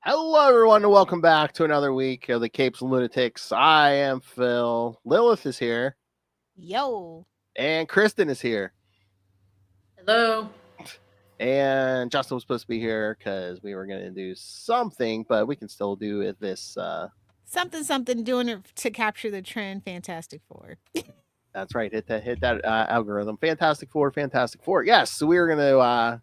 Hello, everyone, and welcome back to another week of the Capes and Lunatics. I am Phil. Lilith is here, Yo. and Kristen is here, Hello. and Justin was supposed to be here because we were going to do something, but we can still do it this. Something doing it to capture the trend. Fantastic Four. That's right. Hit that algorithm. Fantastic Four. Yes. So we were going to.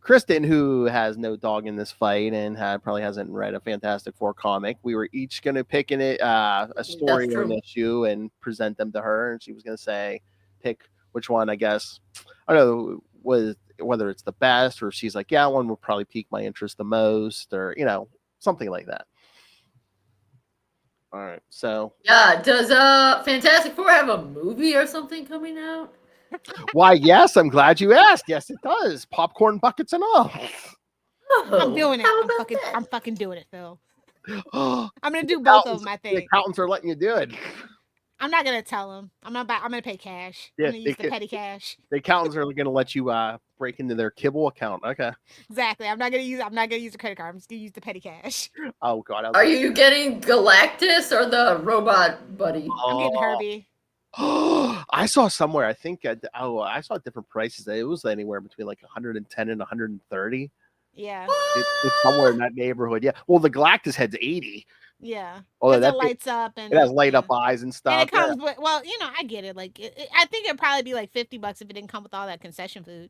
Kristen, who has no dog in this fight and probably hasn't read a Fantastic Four comic, we were each going to pick in it a story or an issue and present them to her, and she was going to pick which one. I guess I don't know whether it's the best, or she's like, yeah, one will probably pique my interest the most, or something like that. All right, so yeah, does Fantastic Four have a movie or something coming out? Why, yes, I'm glad you asked. Yes, it does. Popcorn buckets and all. Oh, I'm doing it. I'm fucking doing it, Phil. I'm gonna do both of them. I think the accountants are letting you do it. I'm not gonna tell them. I'm gonna pay cash. Yeah, I'm gonna use the petty cash. The accountants are gonna let you break into their Kibble account. Okay. Exactly. I'm not gonna use the credit card. I'm just gonna use the petty cash. Oh God. Are you getting Galactus or the robot buddy? I'm getting Herbie. I saw somewhere. I think I saw different prices. It was anywhere between like 110 and 130. Yeah. It's somewhere in that neighborhood. Yeah. Well, the Galactus head's 80. Yeah. Oh, that lights up and it has light up eyes and stuff. And it comes with, well, I get it. Like, I think it'd probably be like $50 if it didn't come with all that concession food.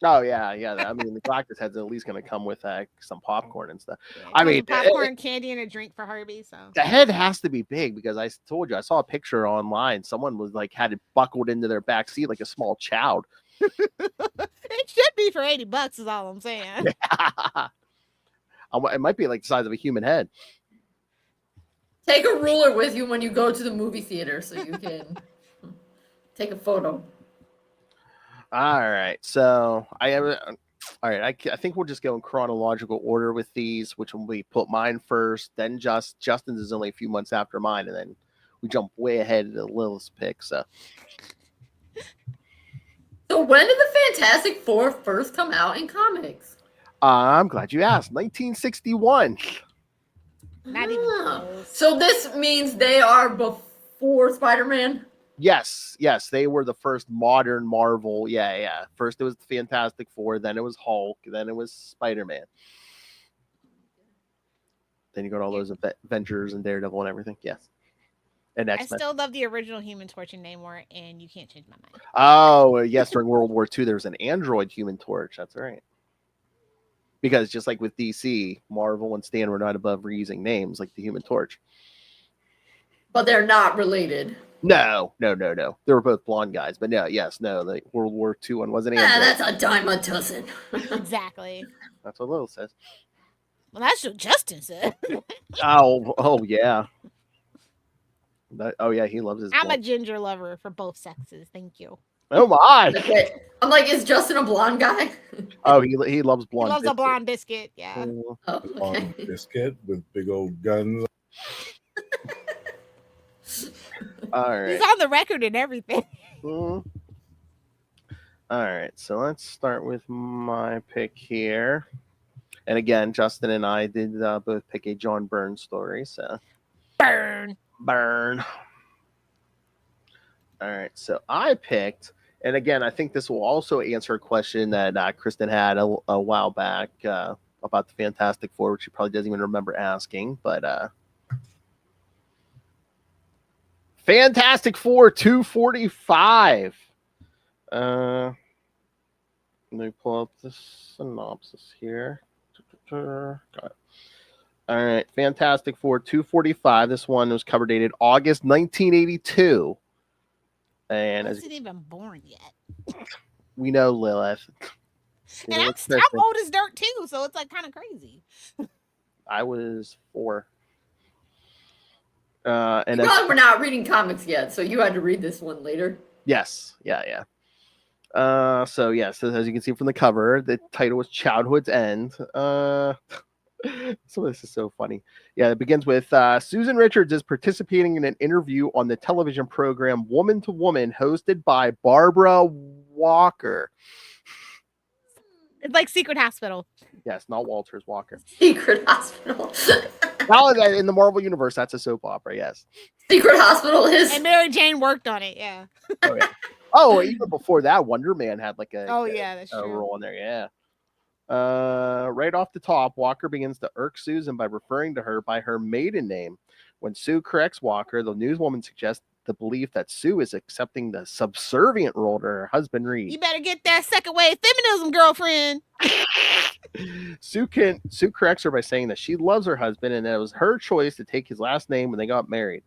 Oh yeah. I mean, the Galactus head's at least going to come with some popcorn and stuff. Yeah, I mean, popcorn, candy, and a drink for Herbie. So the head has to be big because I told you I saw a picture online. Someone was like had it buckled into their back seat like a small child. It should be for $80. Is all I'm saying. Yeah. It might be like the size of a human head. Take a ruler with you when you go to the movie theater so you can take a photo. All right, so all right. I think we'll just go in chronological order with these, which will be put mine first, then Justin's is only a few months after mine, and then we jump way ahead to Lilith's pick. So when did the Fantastic Four first come out in comics? I'm glad you asked. 1961. Not even close. So this means they are before Spider-Man? Yes, they were the first modern Marvel. Yeah. First it was the Fantastic Four, then it was Hulk, then it was Spider-Man. Then you got all those Avengers and Daredevil and everything. Yes. And X-Men. I still love the original Human Torch and Namor, and you can't change my mind. Oh, yes, during World War II, there was an android Human Torch. That's right. Because just like with DC, Marvel and Stan were not above reusing names like the Human Torch. But they're not related. No. They were both blonde guys. But the World War II one wasn't android. That's a dime a dozen. Exactly. That's what Lil says. Well, that's what Justin said. Oh, yeah. He loves his. I'm a ginger lover for both sexes. Thank you. Oh my! Okay. I'm like, is Justin a blonde guy? Oh, he loves blonde. He loves a blonde biscuit. Yeah. Okay. Blonde biscuit with big old guns. All right. He's on the record and everything. All right, so let's start with my pick here. And again, Justin and I did both pick a John Byrne story. So Burn. All right, so I picked, and again, I think this will also answer a question that Kristen had a while back about the Fantastic Four, which she probably doesn't even remember asking. But Fantastic Four 245. Let me pull up the synopsis here. Got it. All right, Fantastic Four 245. This one was cover dated August 1982. And I wasn't even born yet. We know Lilith. And I'm old as dirt too, so it's like kind of crazy. I was 4. And we're not reading comics yet, so you had to read this one later. Yes, yeah. So as you can see from the cover, the title was Childhood's End. Some of this is so funny. Yeah, it begins with Susan Richards is participating in an interview on the television program Woman to Woman, hosted by Barbara Walker. It's like Secret Hospital. Yes, not Walters, Walker. Secret Hospital. Now that in the Marvel universe, that's a soap opera. Yes. Secret Hospital is. And Mary Jane worked on it. Yeah. Oh, yeah. Oh, even before that, Wonder Man had like Oh yeah, that's a true. role in there. Yeah. Right off the top, Walker begins to irk Susan by referring to her by her maiden name. When Sue corrects Walker, the newswoman suggests the belief that Sue is accepting the subservient role to her husband Reed. You better get that second wave feminism, girlfriend. Sue corrects her by saying that she loves her husband and that it was her choice to take his last name when they got married.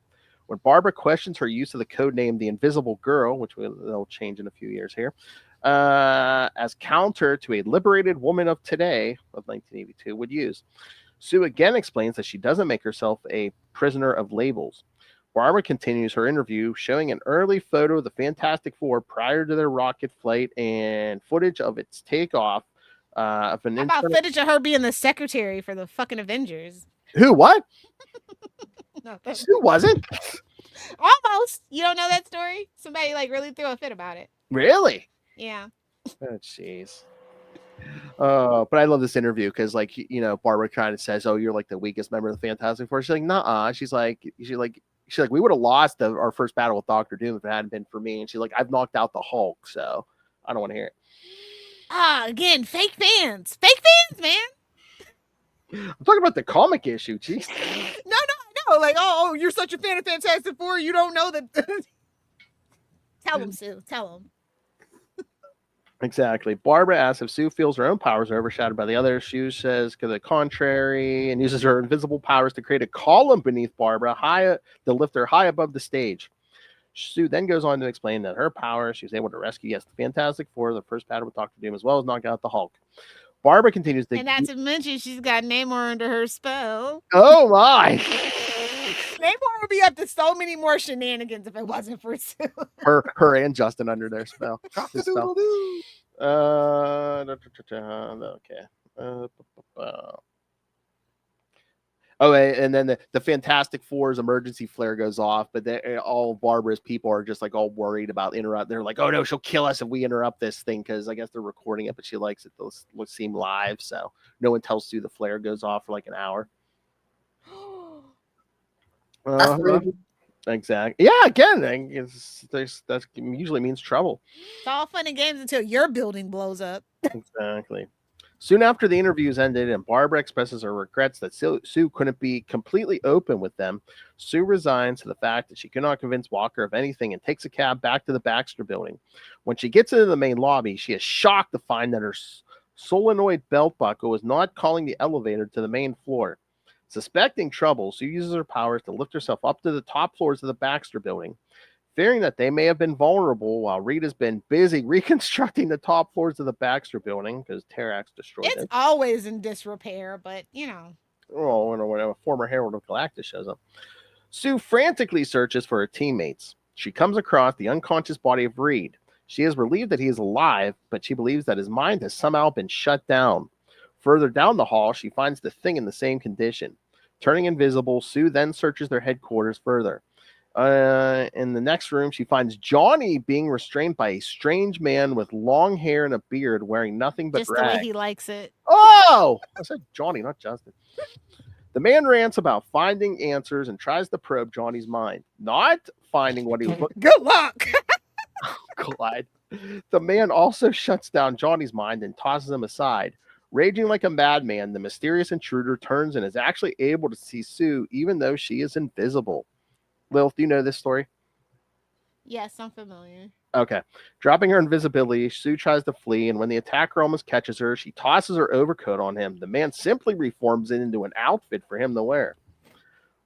When Barbara questions her use of the code name the Invisible Girl, which they'll change in a few years here, as counter to a liberated woman of today, of 1982, would use, Sue again explains that she doesn't make herself a prisoner of labels. Barbara continues her interview, showing an early photo of the Fantastic Four prior to their rocket flight and footage of its takeoff. Of an How about footage of her being the secretary for the fucking Avengers? Who? What? Nothing. Sue wasn't? Almost. You don't know that story? Somebody like really threw a fit about it. Really? Yeah. Oh, jeez. But I love this interview because, like, you know, Barbara kind of says, "Oh, you're like the weakest member of the Fantastic Four." She's like, "Nuh-uh." She's like, "We would have lost our first battle with Doctor Doom if it hadn't been for me." And she's like, "I've knocked out the Hulk, so I don't want to hear it." Again, fake fans, man. I'm talking about the comic issue. Jeez. No, like, oh, you're such a fan of Fantastic Four, you don't know that. Tell them, Sue. Tell them. Exactly. Barbara asks if Sue feels her own powers are overshadowed by the others. Sue says to the contrary and uses her invisible powers to create a column beneath Barbara to lift her high above the stage. Sue then goes on to explain that her powers, she was able to rescue, yes, the Fantastic Four, the first battle with Doctor Doom, as well as knock out the Hulk. Barbara continues to... And not to mention, she's got Namor under her spell. Oh, my! Namor would be up to so many more shenanigans if it wasn't for Sue. her and Justin under their spell. His spell. Okay. Oh, and then the Fantastic Four's emergency flare goes off, but all Barbara's people are just like all worried about interrupt. They're like, "Oh no, she'll kill us if we interrupt this thing," because I guess they're recording it, but she likes it to seem live, so no one tells Sue the flare goes off for like an hour. That's rude. Exactly. Yeah. Again, that usually means trouble. It's all fun and games until your building blows up. Exactly. Soon after the interviews ended and Barbara expresses her regrets that Sue couldn't be completely open with them, Sue resigns to the fact that she could not convince Walker of anything and takes a cab back to the Baxter building. When she gets into the main lobby, she is shocked to find that her solenoid belt buckle is not calling the elevator to the main floor. Suspecting trouble, Sue uses her powers to lift herself up to the top floors of the Baxter building. Fearing that they may have been vulnerable while Rita's been busy reconstructing the top floors of the Baxter building because Terax destroyed it. It's always in disrepair, but you know. Oh, when a former Herald of Galactus shows up. Sue frantically searches for her teammates. She comes across the unconscious body of Reed. She is relieved that he is alive, but she believes that his mind has somehow been shut down. Further down the hall, she finds the Thing in the same condition. Turning invisible, Sue then searches their headquarters further. In the next room, she finds Johnny being restrained by a strange man with long hair and a beard wearing nothing but just rags. The way he likes it. Oh! I said Johnny, not Justin. The man rants about finding answers and tries to probe Johnny's mind. Not finding what he was looking for. Good luck! Glide. The man also shuts down Johnny's mind and tosses him aside. Raging like a madman, the mysterious intruder turns and is actually able to see Sue even though she is invisible. Lilith, do you know this story? Yes, I'm familiar. Okay. Dropping her invisibility, Sue tries to flee, and when the attacker almost catches her, she tosses her overcoat on him. The man simply reforms it into an outfit for him to wear.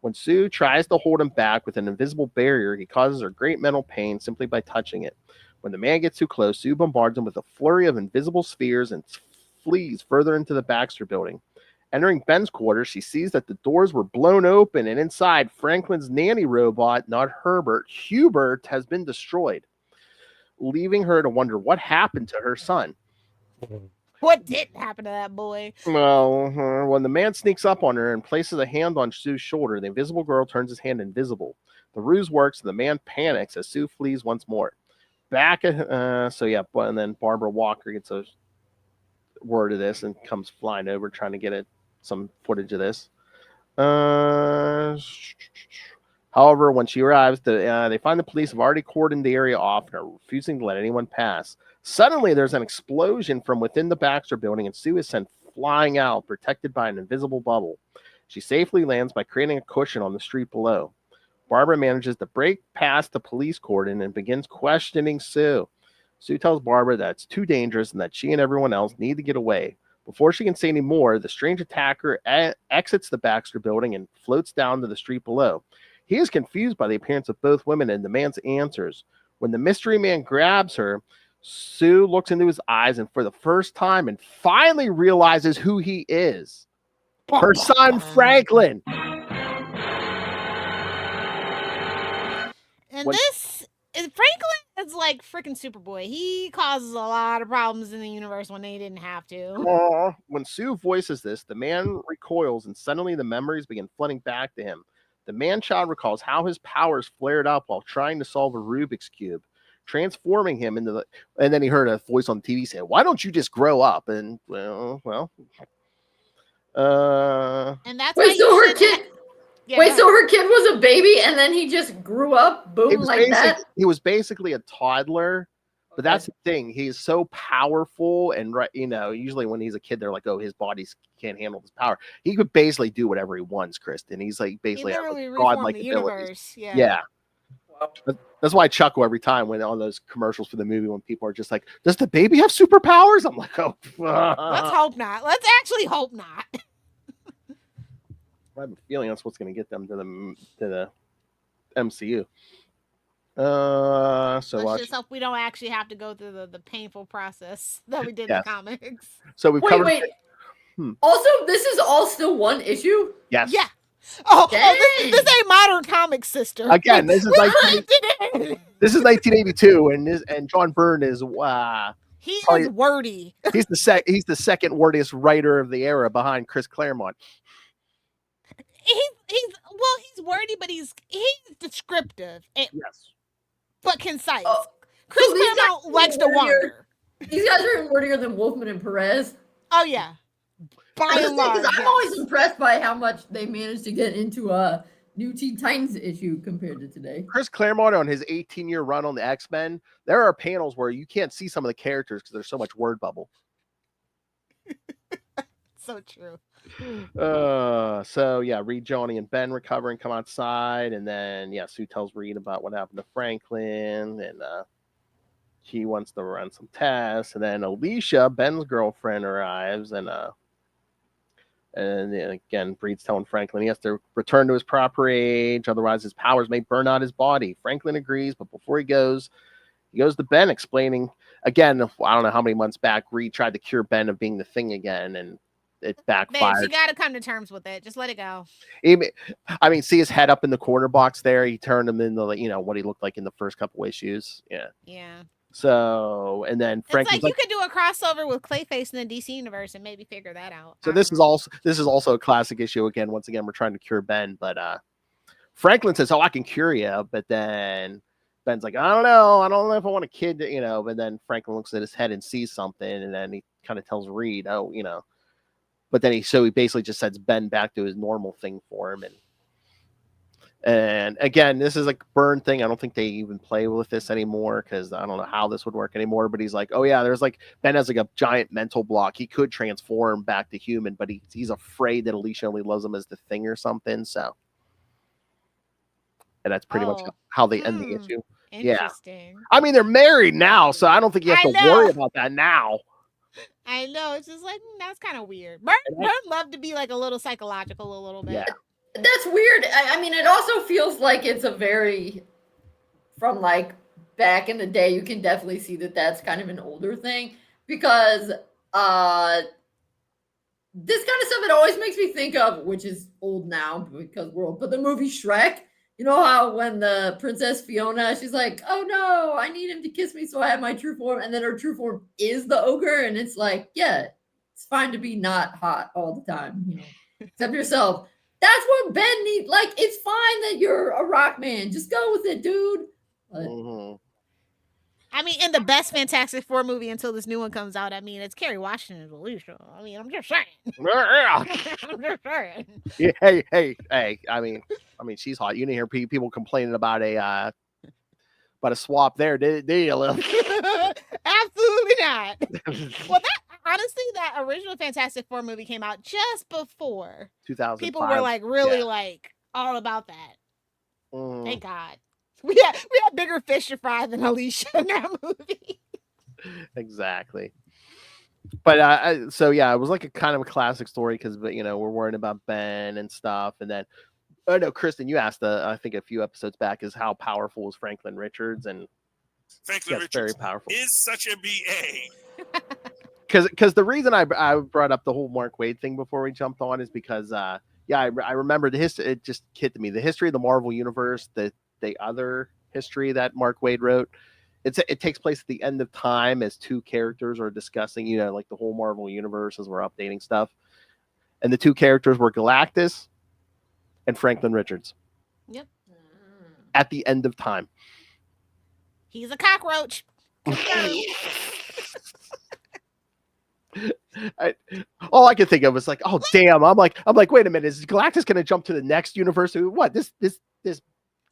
When Sue tries to hold him back with an invisible barrier, he causes her great mental pain simply by touching it. When the man gets too close, Sue bombards him with a flurry of invisible spheres and flees further into the Baxter building. Entering Ben's quarters, she sees that the doors were blown open, and inside, Franklin's nanny robot, not Herbert, Hubert, has been destroyed, leaving her to wonder what happened to her son. What didn't happen to that boy? Well, when the man sneaks up on her and places a hand on Sue's shoulder, the invisible girl turns his hand invisible. The ruse works, and the man panics as Sue flees once more. And then Barbara Walker gets word of this and comes flying over trying to get some footage of this. However, when she arrives, they find the police have already cordoned the area off and are refusing to let anyone pass. Suddenly, there's an explosion from within the Baxter building, and Sue is sent flying out, protected by an invisible bubble. She safely lands by creating a cushion on the street below. Barbara manages to break past the police cordon and begins questioning Sue. Sue tells Barbara that it's too dangerous and that she and everyone else need to get away. Before she can say any more, the strange attacker exits the Baxter building and floats down to the street below. He is confused by the appearance of both women and demands answers. When the mystery man grabs her, Sue looks into his eyes and for the first time and finally realizes who he is. Her son, Franklin. And Franklin is like freaking Superboy. He causes a lot of problems in the universe when they didn't have to. When Sue voices this, the man recoils and suddenly the memories begin flooding back to him. The man-child recalls how his powers flared up while trying to solve a Rubik's Cube, transforming him into and then he heard a voice on TV say, "Why don't you just grow up?" And well. And that's Wait, so her kid. Yeah, Wait, so her kid was a baby and then he just grew up, boom, like that? He was basically a toddler, but that's the thing. He's so powerful, and usually when he's a kid, they're like, "Oh, his body can't handle this power." He could basically do whatever he wants, Kristen. He's like basically godlike abilities. Yeah. Wow. That's why I chuckle every time when on those commercials for the movie when people are just like, "Does the baby have superpowers?" I'm like, "Oh, let's hope not. Let's actually hope not." I have a feeling that's what's going to get them to the MCU. So let's just hope we don't actually have to go through the painful process that we did in the comics. So we covered. Wait. Also, this is all still one issue? Yes. Yeah. Oh, this ain't modern comics, sister. Again, this is 1982, and John Byrne is he is wordy. He's the second wordiest writer of the era behind Chris Claremont. He's wordy, but he's descriptive. Yes. But concise. Chris so Claremont likes to wander. These guys are wordier than Wolfman and Perez. Oh yeah. By and large, I'm always impressed by how much they managed to get into a new Teen Titans issue compared to today. Chris Claremont on his 18-year run on the X-Men, there are panels where you can't see some of the characters because there's so much word bubble. So true. So yeah, Reed, Johnny, and Ben recover and come outside, and then Sue tells Reed about what happened to Franklin, and he wants to run some tests, and then Alicia, Ben's girlfriend, arrives, and again, Reed's telling Franklin he has to return to his proper age, otherwise his powers may burn out his body. Franklin agrees, but before he goes to Ben, explaining again. I don't know how many months back Reed tried to cure Ben of being the Thing again, and it backfired. Babe, you got to come to terms with it. Just let it go. I mean, see his head up in the corner box there. He turned him into what he looked like in the first couple issues. Yeah. Yeah. So, and then Frank, it's like you could do a crossover with Clayface in the DC universe and maybe figure that out. So this is also a classic issue again. Once again, we're trying to cure Ben, but Franklin says, "Oh, I can cure you," but then Ben's like, "I don't know if I want a kid," But then Franklin looks at his head and sees something, and then he kind of tells Reed, "Oh, But then he basically just sends Ben back to his normal thing for him, and again, this is like a Byrne thing. I don't think they even play with this anymore because I don't know how this would work anymore. But he's like, "Oh yeah, there's like Ben has like a giant mental block. He could transform back to human, but he's afraid that Alicia only loves him as the Thing or something." So, and that's pretty much how they end the issue. Interesting. Yeah, I mean they're married now, so I don't think you have to worry about that now. I know, it's just like that's kind of weird. Byrne loved to be like a little psychological, a little bit. Yeah. That's weird. I mean, it also feels like it's a very, from like back in the day, you can definitely see that that's kind of an older thing because this kind of stuff, it always makes me think of, which is old now because we're old, but the movie Shrek, you know how when the Princess Fiona, she's like, "Oh no, I need him to kiss me so I have my true form," and then her true form is the ogre, and it's like, yeah, it's fine to be not hot all the time, except yourself. That's what Ben needs. Like, it's fine that you're a rock man. Just go with it, dude. But... I I mean, in the best Fantastic Four movie until this new one comes out, I mean, it's Kerry Washington as Alicia. I mean, I'm just saying. I'm just saying. Yeah, hey. I mean, she's hot. You didn't hear people complaining about a swap there, did you, Lil? Absolutely not. Well, honestly, that original Fantastic Four movie came out just before 2005. people were like really like all about that. Thank God. We had bigger fish to fry than Alicia in that movie. Exactly. But so yeah, it was like a kind of a classic story because we're worried about Ben and stuff, and then no, Kristen, you asked I think a few episodes back is how powerful was Franklin Richards, and Franklin Richards very powerful. Is such a BA. Because the reason I brought up the whole Mark Waid thing before we jumped on is because I remember the history. It just hit me the history of the Marvel universe, the other history that Mark Waid wrote. It takes place at the end of time as two characters are discussing, like the whole Marvel universe as we're updating stuff. And the two characters were Galactus and Franklin Richards. Yep. At the end of time. He's a cockroach. All I could think of was like, oh damn! I'm like, wait a minute, is Galactus going to jump to the next universe? What this?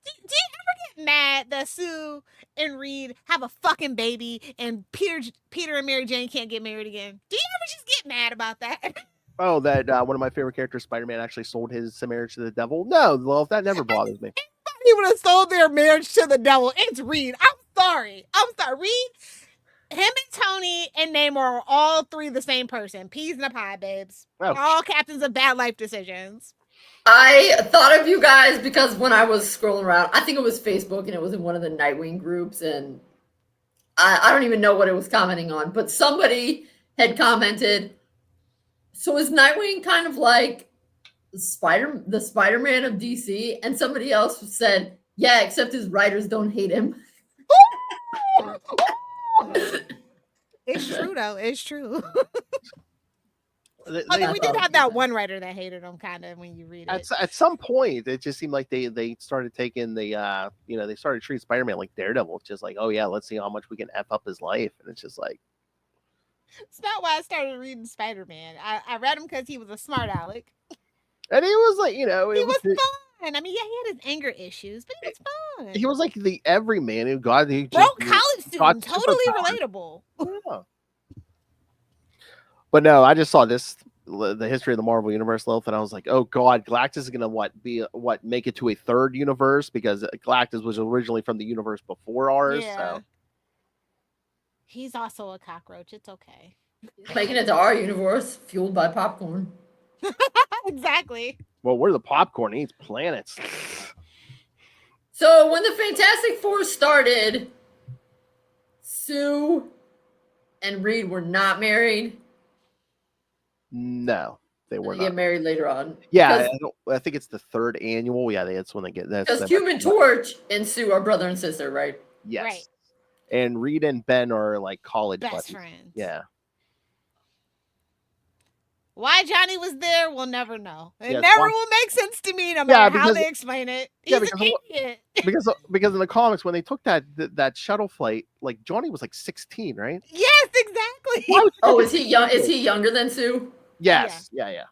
Do you ever get mad that Sue and Reed have a fucking baby and Peter and Mary Jane can't get married again? Do you ever just get mad about that? Oh, that one of my favorite characters, Spider-Man, actually sold his marriage to the devil. No, well, that never bothers me. He would have sold their marriage to the devil. It's Reed. I'm sorry. Reed. Him and Tony and Namor are all three the same person. Peas in a pie, babes. Oh. All captains of bad life decisions. I thought of you guys because when I was scrolling around, I think it was Facebook and it was in one of the Nightwing groups, and I don't even know what it was commenting on, but somebody had commented, so is Nightwing kind of like the Spider-Man of DC? And somebody else said, yeah, except his writers don't hate him. It's true though. It's true. We did have that one writer that hated him, kind of, when you read it. At some point, it just seemed like they started taking the they started treating Spider-Man like Daredevil. It's just like, oh yeah, let's see how much we can F up his life, and it's just like. It's not why I started reading Spider-Man. I read him because he was a smart aleck. And he was like, he was fun. I mean, yeah, he had his anger issues, but he was fun. He was like the everyman who broke college student, totally relatable. Yeah. But no, I just saw the history of the Marvel Universe, Lilith, and I was like, oh god, Galactus is gonna make it to a third universe, because Galactus was originally from the universe before ours. Yeah. So he's also a cockroach. It's okay. Making it to our universe, fueled by popcorn. Exactly. Well, we're the popcorn. He eats planets. So when the Fantastic Four started, Sue and Reed were not married. No, they were not. Get married later on. Yeah, I think it's the third annual. Yeah, that's when they get that. Because Human Torch and Sue are brother and sister, right? Yes. Right. And Reed and Ben are like college best buddies. friends. Yeah. Why Johnny was there, we'll never know. It never will make sense to me, no matter how they explain it. He's an idiot. Because in the comics, when they took that shuttle flight, like Johnny was like 16, right? Yes, exactly. Oh, is he young? Is he younger than Sue? Yes. Yeah.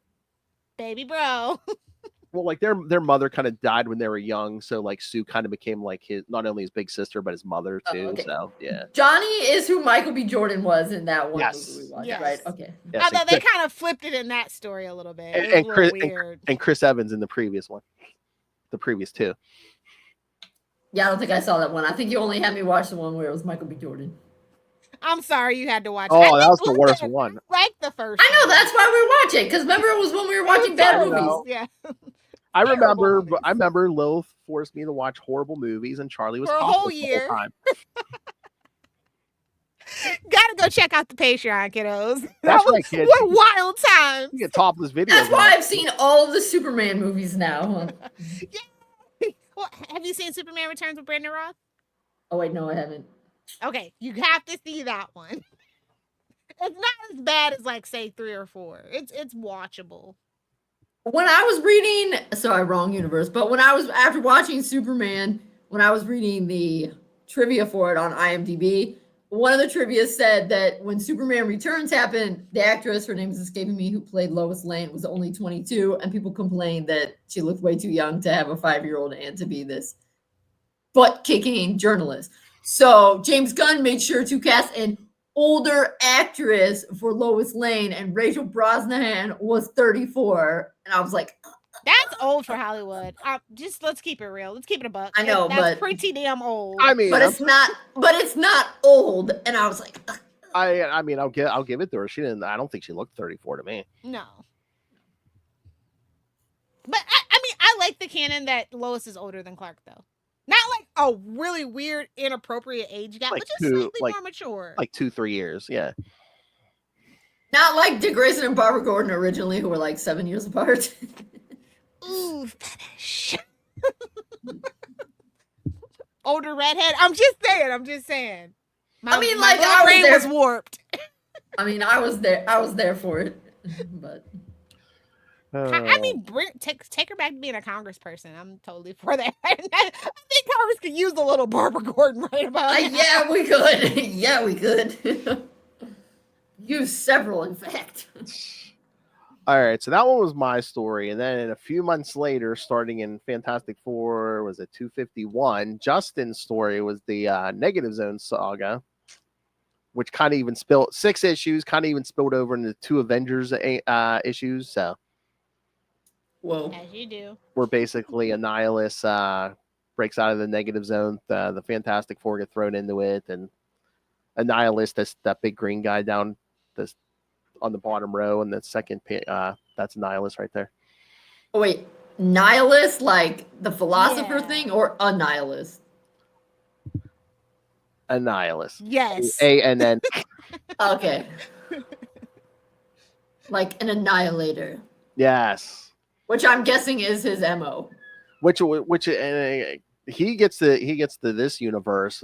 Baby bro. Well, like their mother kind of died when they were young, so like Sue kind of became like not only his big sister but his mother too. Oh, okay. So yeah. Johnny is who Michael B. Jordan was in that one movie we watched, right? Okay. Yes, although they kind of flipped it in that story a little bit. And Chris Evans in the previous one, the previous two. Yeah, I don't think I saw that one. I think you only had me watch the one where it was Michael B. Jordan. I'm sorry you had to watch. Oh, that was the worst one. Like the first. I know, that's why we were watching, because remember it was when we were watching bad movies. Yeah. I remember Lilith forced me to watch horrible movies, and Charlie was for a whole year. The whole time. Gotta go check out the Patreon, kiddos. That's right, kids. What wild times. You get topless videos. That's why I've seen all of the Superman movies now. Yeah. Well, have you seen Superman Returns with Brandon Roth? Oh wait, no, I haven't. Okay, you have to see that one. It's not as bad as like say 3 or 4. It's watchable. When I was reading, sorry, wrong universe, but when I was, after watching Superman, when I was reading the trivia for it on IMDb, one of the trivia said that when Superman Returns happened, the actress, her name is escaping me, who played Lois Lane, was only 22, and people complained that she looked way too young to have a 5-year-old and to be this butt-kicking journalist. So James Gunn made sure to cast an older actress for Lois Lane, and Rachel Brosnahan was 34. And I was like, That's old for Hollywood. Just let's keep it real. Let's keep it a buck. I know, That's but pretty damn old. I mean, but it's not old. And I was like, ugh. I mean, I'll give it to her. She didn't. I don't think she looked 34 to me. No. But I mean, I like the canon that Lois is older than Clark, though. Not like a really weird, inappropriate age gap, Like but just two- slightly more mature. Like 2-3 years. Yeah. Not like Dick Grayson and Barbara Gordon originally, who were like 7 years apart. Ooh, fetish. Older redhead. I'm just saying. My little brain was warped. I mean, I was there for it, but I mean, take her back to being a congressperson. I'm totally for that. I think Congress could use a little Barbara Gordon right about now. yeah, we could. Yeah, we could. Use several, in fact. All right, so that one was my story, and then a few months later, starting in Fantastic Four, was it 251? Justin's story was the Negative Zone saga, which kind of even spilled 6 issues, kind of even spilled over into 2 Avengers issues. So, Whoa! As you do. Where basically Annihilus breaks out of the Negative Zone, the Fantastic Four get thrown into it, and Annihilus, that big green guy down this on the bottom row, and the second that's Annihilus right there. Oh wait, nihilist, like the philosopher thing, or a nihilist? Annihilus. Yes. ANN. Okay. Like an annihilator. Yes. Which I'm guessing is his MO. Which he gets to this universe,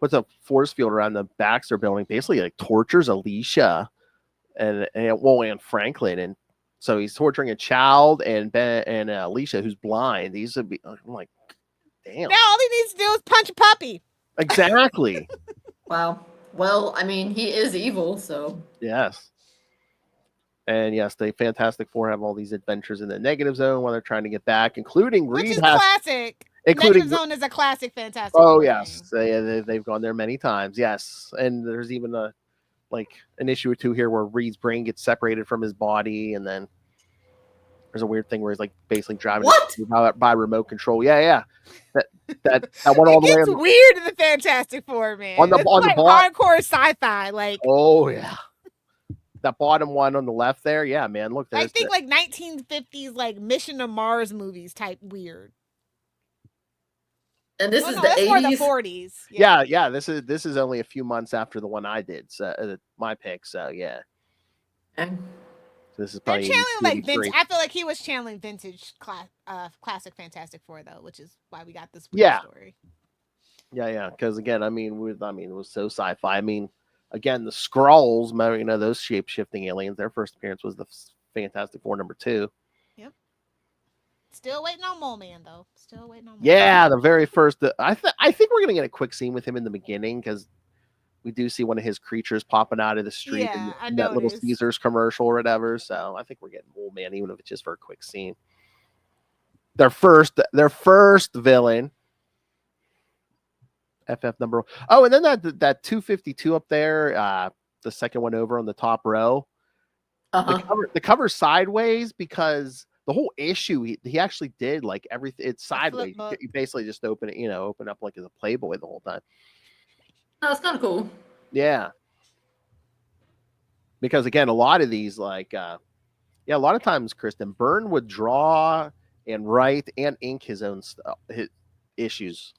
puts a force field around the Baxter building, basically like tortures Alicia and Franklin, and so he's torturing a child and Ben and Alicia, who's blind. These would be, I'm like, damn. Now all he needs to do is punch a puppy. Exactly. Wow. Well, I mean, he is evil, so Yes. And yes, the Fantastic Four have all these adventures in the Negative Zone while they're trying to get back, including Which Reed is classic. including Negative Zone is a classic Fantastic Oh Four yes, thing. they've gone there many times. Yes, and there's even an issue or 2 here where Reed's brain gets separated from his body, and then there's a weird thing where he's like basically driving by remote control. Yeah. That went all the way. It's weird in the Fantastic Four, man. On the hardcore sci-fi, like. Oh yeah. That bottom one on the left there, yeah, man. Look, I think like 1950s, like Mission to Mars movies type weird. And this is the 80s. More the 40s. Yeah. This is only a few months after the one I did. So my pick. So yeah. And so this is probably channeling like vintage. I feel like he was channeling vintage classic Fantastic Four though, which is why we got this weird story. Yeah. Because again, I mean, it was so sci-fi. I mean, again, the Skrulls, those shape-shifting aliens. Their first appearance was the Fantastic Four #2. Yep. Still waiting on Mole Man though. Still waiting on. Yeah, the very first. I think we're gonna get a quick scene with him in the beginning because we do see one of his creatures popping out of the street in that little Caesars commercial or whatever. So I think we're getting Mole Man, even if it's just for a quick scene. Their first villain. FF number. Oh, and then that 252 up there, the second one over on the top row. The cover sideways because the whole issue he actually did like everything. It's sideways. You basically just open up like as a Playboy the whole time. Oh, that's kind of cool. Yeah. Because again, a lot of these a lot of times Kristen Byrne would draw and write and ink his own stuff. His issues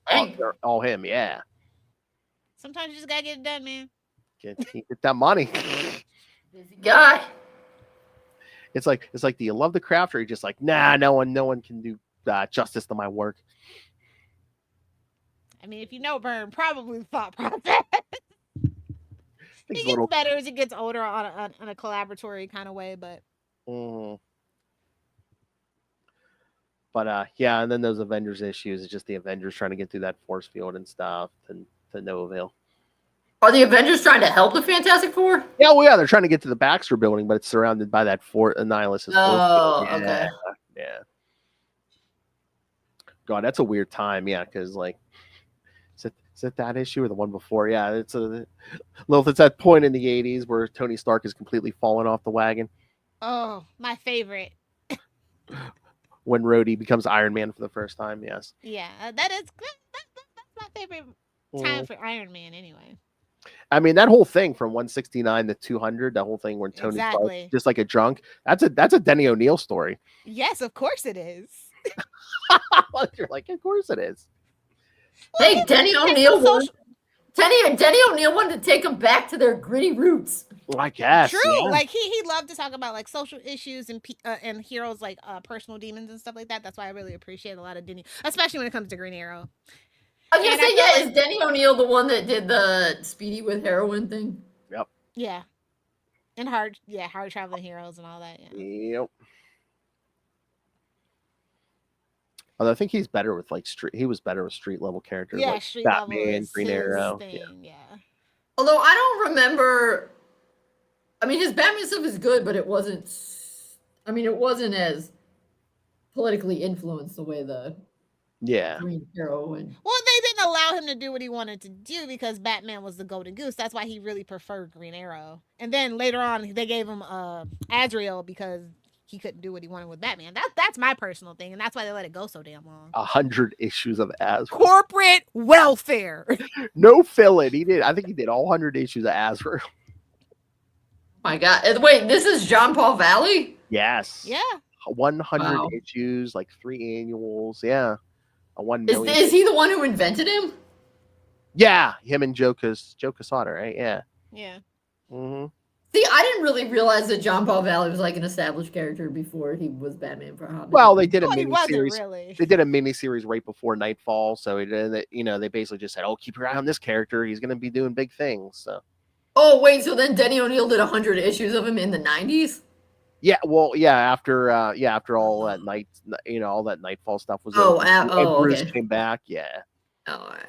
all him, yeah. Sometimes you just gotta get it done, man. Get that money. Busy guy. It's like, do you love the craft, or are you just like, nah, no one can do justice to my work? I mean, if you know Byrne, probably the thought process. It gets better as it gets older on a collaboratory kind of way, but. But yeah, and then those Avengers issues, it's just the Avengers trying to get through that force field and stuff, and to no avail. Are the Avengers trying to help the Fantastic Four? Yeah, well, yeah, they're trying to get to the Baxter building, but it's surrounded by that fort, Annihilus' force field. Oh, okay. Yeah. God, that's a weird time. Yeah, because like, is it that issue or the one before? Yeah, it's that point in the '80s where Tony Stark is completely fallen off the wagon Oh, my favorite. when Rhodey becomes Iron Man for the first time. Yes. Yeah, that's my favorite time for Iron Man anyway. I mean, that whole thing from 169 to 200, that whole thing when Tony Stark Exactly. just like a drunk. That's a Denny O'Neil story. Yes, of course it is. You're like, of course it is. Hey, Denny O'Neil Denny O'Neil wanted to take them back to their gritty roots. Well, I guess. True. Yeah. Like he loved to talk about like social issues and heroes like personal demons and stuff like that. That's why I really appreciate a lot of Denny, especially when it comes to Green Arrow. I was And gonna I say, feel yeah, like- is Denny O'Neil the one that did the Speedy with heroin thing? Yep. Yeah. And hard traveling heroes and all that. Yeah. Yep. Although I think he's better with like street. He was better with street level characters. Yeah, like street level Batman, is Green his Arrow. thing. Yeah. Although I don't remember. I mean, his Batman stuff is good, but it wasn't. I mean, it wasn't as politically influenced the way the Yeah. Green Arrow and. Well, they didn't allow him to do what he wanted to do because Batman was the golden goose. That's why he really preferred Green Arrow. And then later on, they gave him Azrael because he couldn't do what he wanted with Batman. That's my personal thing, and that's why they let it go so damn long. 100 issues of Azrael. Corporate welfare. No fill-in. He did. I think he did all 100 issues of Azrael. My God! Wait, this is John Paul Valley. Yes. Yeah. 100 Wow. issues, like 3 annuals. Yeah. A 1 Is, million. is he the one who invented him? Yeah, him and Joe Quesada, right? Yeah. Yeah. Mm-hmm. See, I didn't really realize that John Paul Valley was like an established character before he was Batman for a hot minute. Well, they did a Well, he wasn't miniseries. really. They did a miniseries right before Nightfall, so they basically just said, "Oh, keep your eye on this character. He's going to be doing big things." So. Oh wait, so then Denny O'Neil did 100 issues of him in the 90s? Yeah, well, after all that all that Nightfall stuff was Oh, and Bruce okay. came back. Yeah. All right.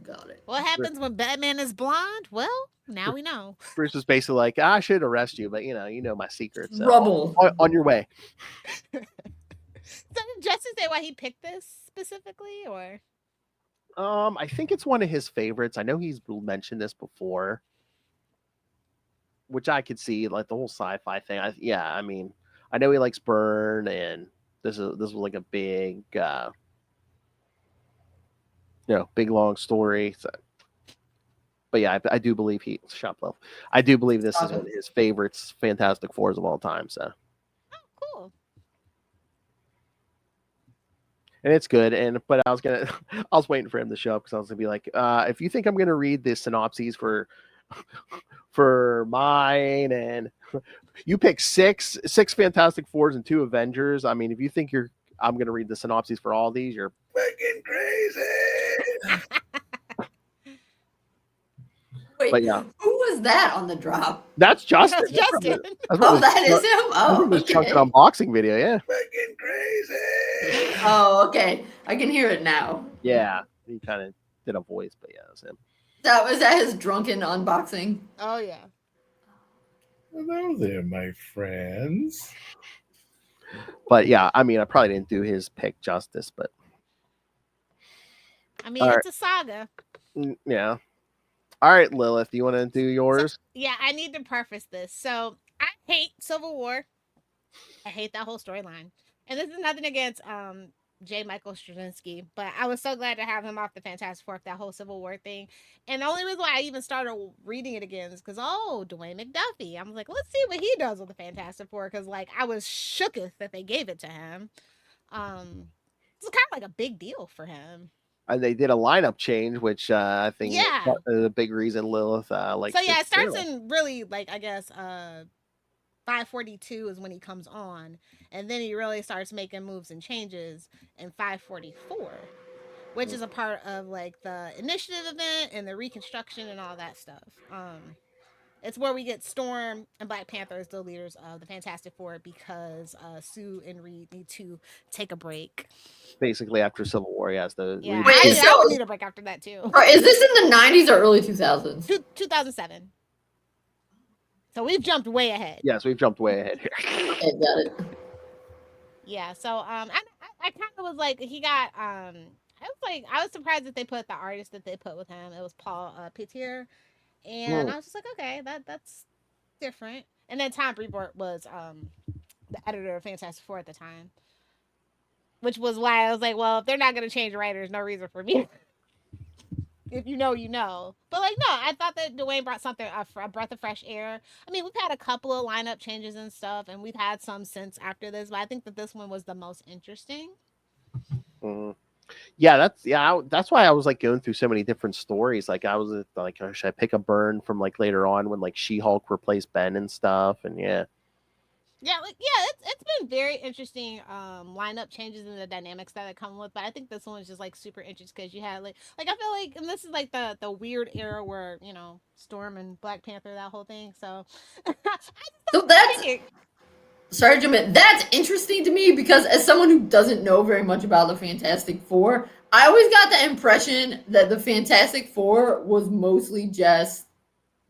Got it. What happens when Batman is blonde? Well, now we know. Bruce was basically like, I should arrest you, but you know my secrets. So Rubble. on your way. So did Justin say why he picked this specifically, or? I think it's one of his favorites. I know he's mentioned this before, which I could see, like the whole sci-fi thing. I mean, I know he likes Byrne, and this was like a big, big long story. So. But yeah, I do believe I do believe this is one of his favorites, Fantastic Fours of all time. So. Oh, cool. And it's good, but I was waiting for him to show up because I was gonna be like, if you think I'm gonna read the synopses for mine, and you pick six Fantastic Fours and 2 Avengers. I mean, if you think I'm gonna read the synopses for all these, you're Fucking crazy. Wait, But yeah. who was that on the drop? That's Justin. That's Justin. Oh, that is him? Oh, this okay. Chunkin' unboxing video, yeah. Fucking crazy. Oh, okay. I can hear it now. Yeah, he kind of did a voice, but yeah, it was him. Was that his drunken unboxing? Oh yeah. Hello there, my friends. But yeah, I mean, I probably didn't do his pick justice, but I mean, All it's a saga. yeah. All right, Lilith, do you want to do yours? Yeah, I need to preface this. So I hate Civil War. I hate that whole storyline. And this is nothing against J. Michael Straczynski, but I was so glad to have him off the Fantastic Four, that whole Civil War thing. And the only reason why I even started reading it again is because, Dwayne McDuffie. I was like, let's see what he does with the Fantastic Four, because like I was shooketh that they gave it to him. It's kind of like a big deal for him. And they did a lineup change, which I think Yeah. is a big reason Lilith like. So yeah, it starts in really like I guess 542 is when he comes on, and then he really starts making moves and changes in 544, which is a part of like the initiative event and the reconstruction and all that stuff. It's where we get Storm and Black Panther as the leaders of the Fantastic Four because Sue and Reed need to take a break. Basically, after Civil War, yes, Yeah, Wait, I would need a break after that too. Is this in the 90s or early 2000s? 2007. So we've jumped way ahead. Yes, we've jumped way ahead here. Okay, got it. Yeah, so I kind of was like he got I was surprised that they put the artist that they put with him. It was Paul Petier, and I was just like, okay, that's different. And then Tom Brevoort was the editor of Fantastic Four at the time, which was why I was like, well, if they're not gonna change writers, no reason for me. If you know, you know. But like, no, I thought that Dwayne brought something a breath of fresh air. I mean, we've had a couple of lineup changes and stuff, and we've had some since after this, but I think that this one was the most interesting. Yeah, that's why I was like going through so many different stories. Like I was like, oh, should I pick a burn from like later on when like She-Hulk replaced Ben and stuff, and yeah. Yeah, it's been very interesting lineup changes and the dynamics that it come with, but I think this one is just like super interesting because you had like I feel like, and this is like the weird era where Storm and Black Panther, that whole thing. So So that's sorry to jump in. That's interesting to me because as someone who doesn't know very much about the Fantastic Four, I always got the impression that the Fantastic Four was mostly just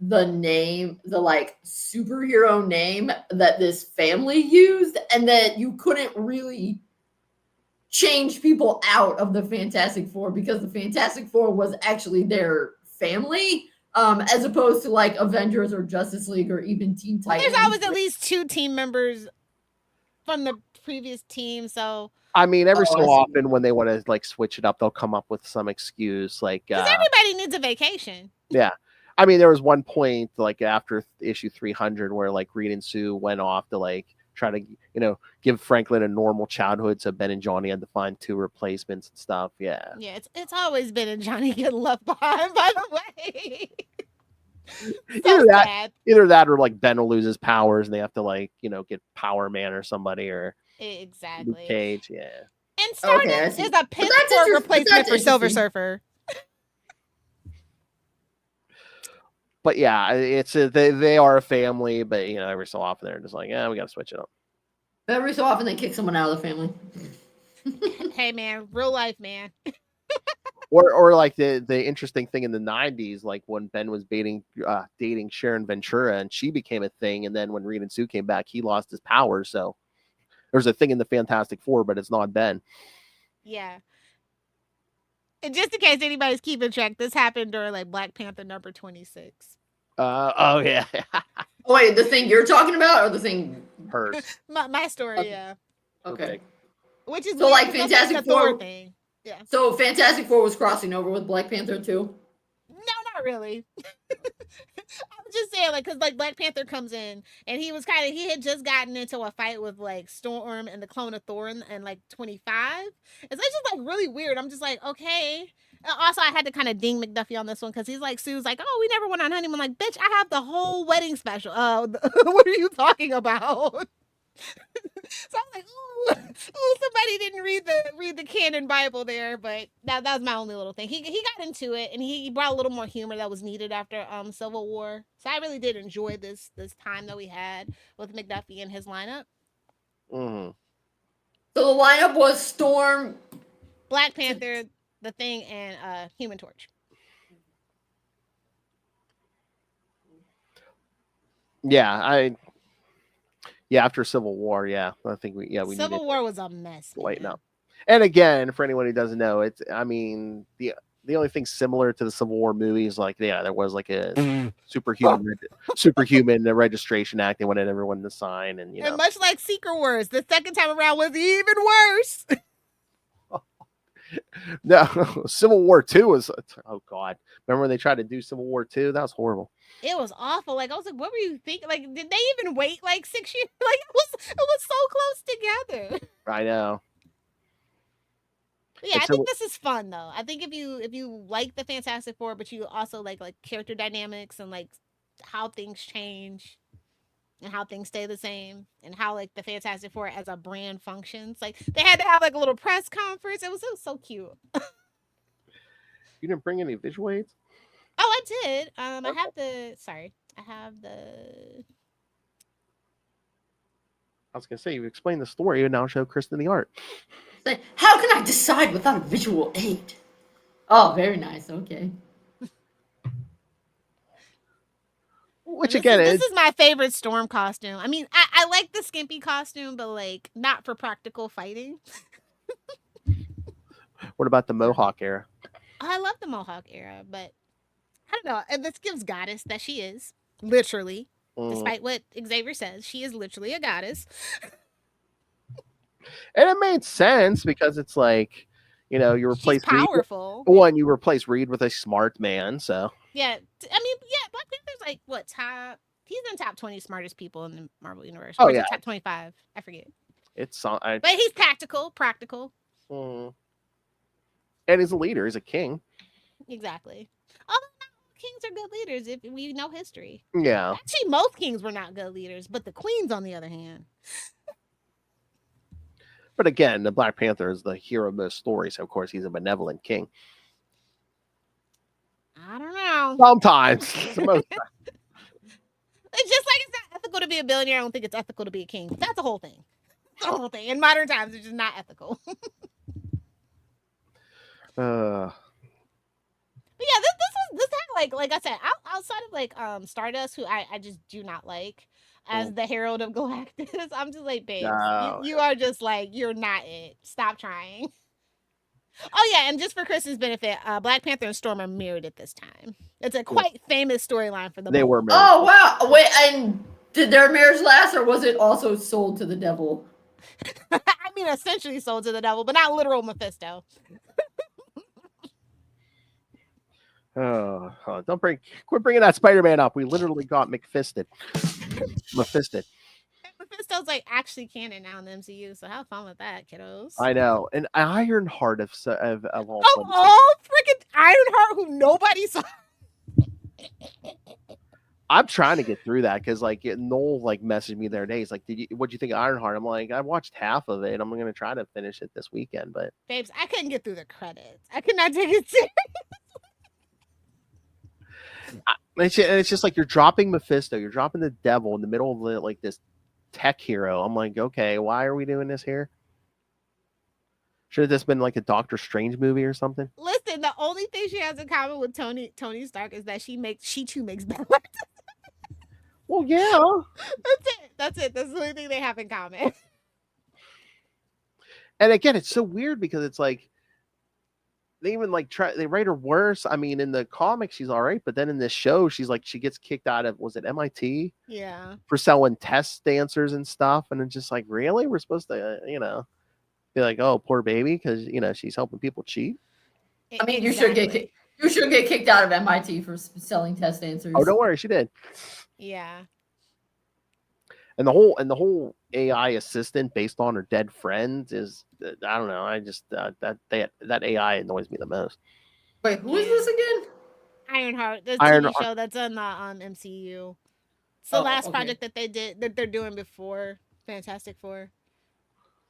the name, the like superhero name that this family used, and that you couldn't really change people out of the Fantastic Four because the Fantastic Four was actually their family, as opposed to like Avengers or Justice League or even Teen Titans. There's always at least 2 team members from the previous team, so I mean, every so often when they want to like switch it up, they'll come up with some excuse like because everybody needs a vacation. Yeah. I mean, there was one point like after issue 300 where like Reed and Sue went off to like try to give Franklin a normal childhood, so Ben and Johnny had to find 2 replacements and stuff. Yeah, it's always Ben and Johnny getting left behind, by the way. Either that or like Ben will lose his powers and they have to like get Power Man or somebody or exactly Cage. Yeah, and Stardust is a piss-poor replacement for Silver Surfer. But yeah, it's they are a family, but every so often they're just like, yeah, we got to switch it up. Every so often they kick someone out of the family. Hey man, real life, man. Or like the interesting thing in the 90s, like when Ben was dating Sharon Ventura and she became a thing, and then when Reed and Sue came back, he lost his powers. So there's a thing in the Fantastic Four, but it's not Ben. Yeah. And just in case anybody's keeping track, this happened during like Black Panther number 26. Oh yeah. Oh, wait, the thing you're talking about, or the thing hers? my story, yeah. Okay. Which is so like Fantastic Four thing. Yeah. So Fantastic Four was crossing over with Black Panther too? No, not really. I'm just saying, like, because like Black Panther comes in and he had just gotten into a fight with like Storm and the clone of Thor in like 25. It's just like really weird. I'm just like, okay. Also, I had to kind of ding McDuffie on this one because he's like, Sue's like, oh, we never went on honeymoon. Like, bitch, I have the whole wedding special. What are you talking about? So I'm like, ooh, somebody didn't read the canon Bible there, but that was my only little thing. He got into it and he brought a little more humor that was needed after Civil War. So I really did enjoy this time that we had with McDuffie and his lineup. Mm-hmm. So the lineup was Storm, Black Panther, The Thing, and Human Torch. Yeah, after Civil War, I think we Civil War was a mess. Lighten up. And again, for anyone who doesn't know, the only thing similar to the Civil War movies, like there was like a superhuman registration act they wanted everyone to sign, and and much like Secret Wars, the second time around was even worse. No, Civil War 2 was, oh god, remember when they tried to do Civil War 2? That was horrible. It was awful. Like I was like, what were you thinking? Like, did they even wait like 6 years? Like it was so close together. I know. Yeah, I think this is fun though. I think if you like the Fantastic Four, but you also like character dynamics and like how things change and how things stay the same and how like the Fantastic Four as a brand functions. Like they had to have like a little press conference. It was so cute. You didn't bring any visual aids? Oh, I did. I have the sorry. I have the. I was gonna say you explained the story and now show Kristen the art. Say, how can I decide without a visual aid? Oh, very nice. Okay. Which This again, is my favorite Storm costume. I mean, I like the skimpy costume, but like not for practical fighting. what about the Mohawk era? I love the Mohawk era, but I don't know. And this gives goddess that she is literally, despite what Xavier says, she is literally a goddess. And it made sense because it's like, you She's replace powerful. Reed. You replace Reed with a smart man. So Yeah, I mean, yeah, Black Panther's like what top? He's in top 20 smartest people in the Marvel universe. Oh, Or is yeah. it top 25? I forget. it's But he's practical. and he's a leader. He's a king. Exactly. Although not all kings are good leaders if we know history. Yeah. Actually, most kings were not good leaders, but the queens, on the other hand. But again, the Black Panther is the hero of most stories. So of course, he's a benevolent king. I don't know. Sometimes. It's just like it's not ethical to be a billionaire. I don't think it's ethical to be a king. That's the whole thing. The whole thing. In modern times, it's just not ethical. uh, But yeah, this had like I said, outside of like Stardust, who I just do not like as the Herald of Galactus. I'm just like, babes, No. you are just like, you're not it. Stop trying. Oh yeah, and just for Kristen's benefit, Black Panther and Storm are married at this time. It's a quite famous storyline for the They both. were married. Oh wow! Wait, and did their marriage last, or was it also sold to the devil? I mean, essentially sold to the devil, but not literal Mephisto. Oh, quit bringing that Spider-Man up. We literally got Mephisted. Mephisto's like actually canon now in the MCU, so have fun with that, kiddos. I know. And Ironheart of all all freaking Ironheart, who nobody saw. I'm trying to get through that because like Noel like messaged me the other day. He's like, what'd you think of Ironheart? I'm like, I watched half of it. I'm gonna try to finish it this weekend, but babes, I couldn't get through the credits. I could not take it seriously. It's just like you're dropping Mephisto, you're dropping the devil in the middle of like this tech hero. I'm like, okay, why are we doing this here? Should have this been like a Doctor Strange movie or something? Listen, the only thing she has in common with Tony Stark is that she too makes balance. Well, yeah. That's it. That's the only thing they have in common. And again, it's so weird because it's like they even like they write her worse. I mean, in the comics she's all right, but then in this show she gets kicked out of, was it MIT? Yeah. For selling test dancers and stuff, and it's just like, really? We're supposed to, be like, oh, poor baby, because she's helping people cheat. I mean, you should get kicked out of MIT for selling test answers. Oh, don't worry, she did. Yeah. And the whole AI assistant based on her dead friends is, I don't know. I just that AI annoys me the most. Wait, who is this again? Ironheart, the TV show that's on the MCU. It's the last project that they're doing before Fantastic Four.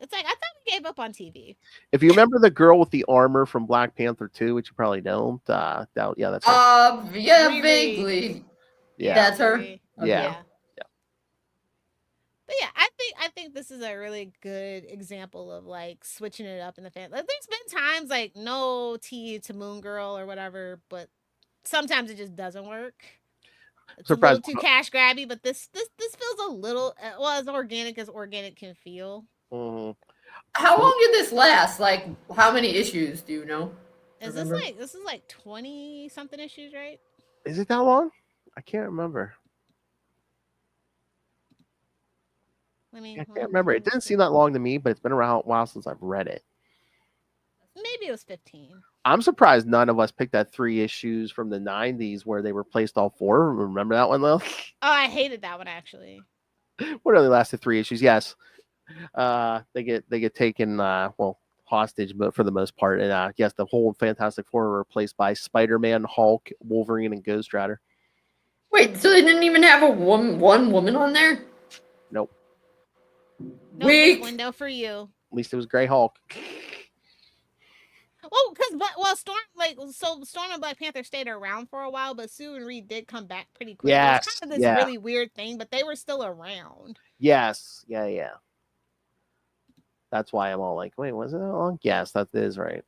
It's like, I thought we gave up on TV. If you remember the girl with the armor from Black Panther 2, which you probably don't, yeah, that's her. Yeah, vaguely. Yeah, that's her. Okay. Yeah. But yeah, I think this is a really good example of like switching it up in the fan. Like, there's been times like no T to Moon Girl or whatever, but sometimes it just doesn't work. It's a little too cash grabby, but this feels a little as organic can feel. Mm-hmm. How long did this last? Like, how many issues do you know? This is like 20 something issues, right? Is it that long? I can't remember. I can't remember. It didn't seem that long to me, but it's been around a while since I've read it. Maybe it was 15. I'm surprised none of us picked that 3 issues from the 90s where they replaced all 4. Remember that one, Lil? Oh, I hated that one, actually. What only lasted 3 issues? Yes. They get taken hostage, but for the most part, and yes, the whole Fantastic Four were replaced by Spider-Man, Hulk, Wolverine, and Ghost Rider. Wait, so they didn't even have one woman on there? Nope. No window for you. At least it was Grey Hulk. Well, Storm and Black Panther stayed around for a while, but Sue and Reed did come back pretty quick. It was kind of this really weird thing, but they were still around. Yes, yeah. That's why I'm all like, wait, was it that long? Yes, that is right.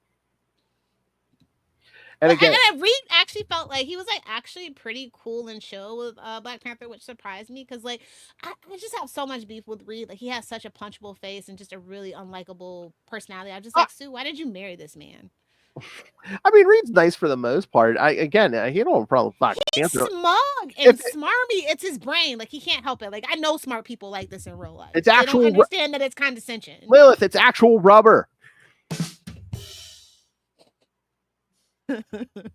And again, Reed actually felt like he was like actually pretty cool and chill with Black Panther, which surprised me because like I just have so much beef with Reed. Like he has such a punchable face and just a really unlikable personality. I'm just like, Sue, why did you marry this man? I mean, Reed's nice for the most part. He don't have a problem with Black Panther. Smug and smarmy. It's his brain. Like he can't help it. Like I know smart people like this in real life. It's actual. They don't understand that it's condescension. Lilith, it's actual rubber. Plastic Man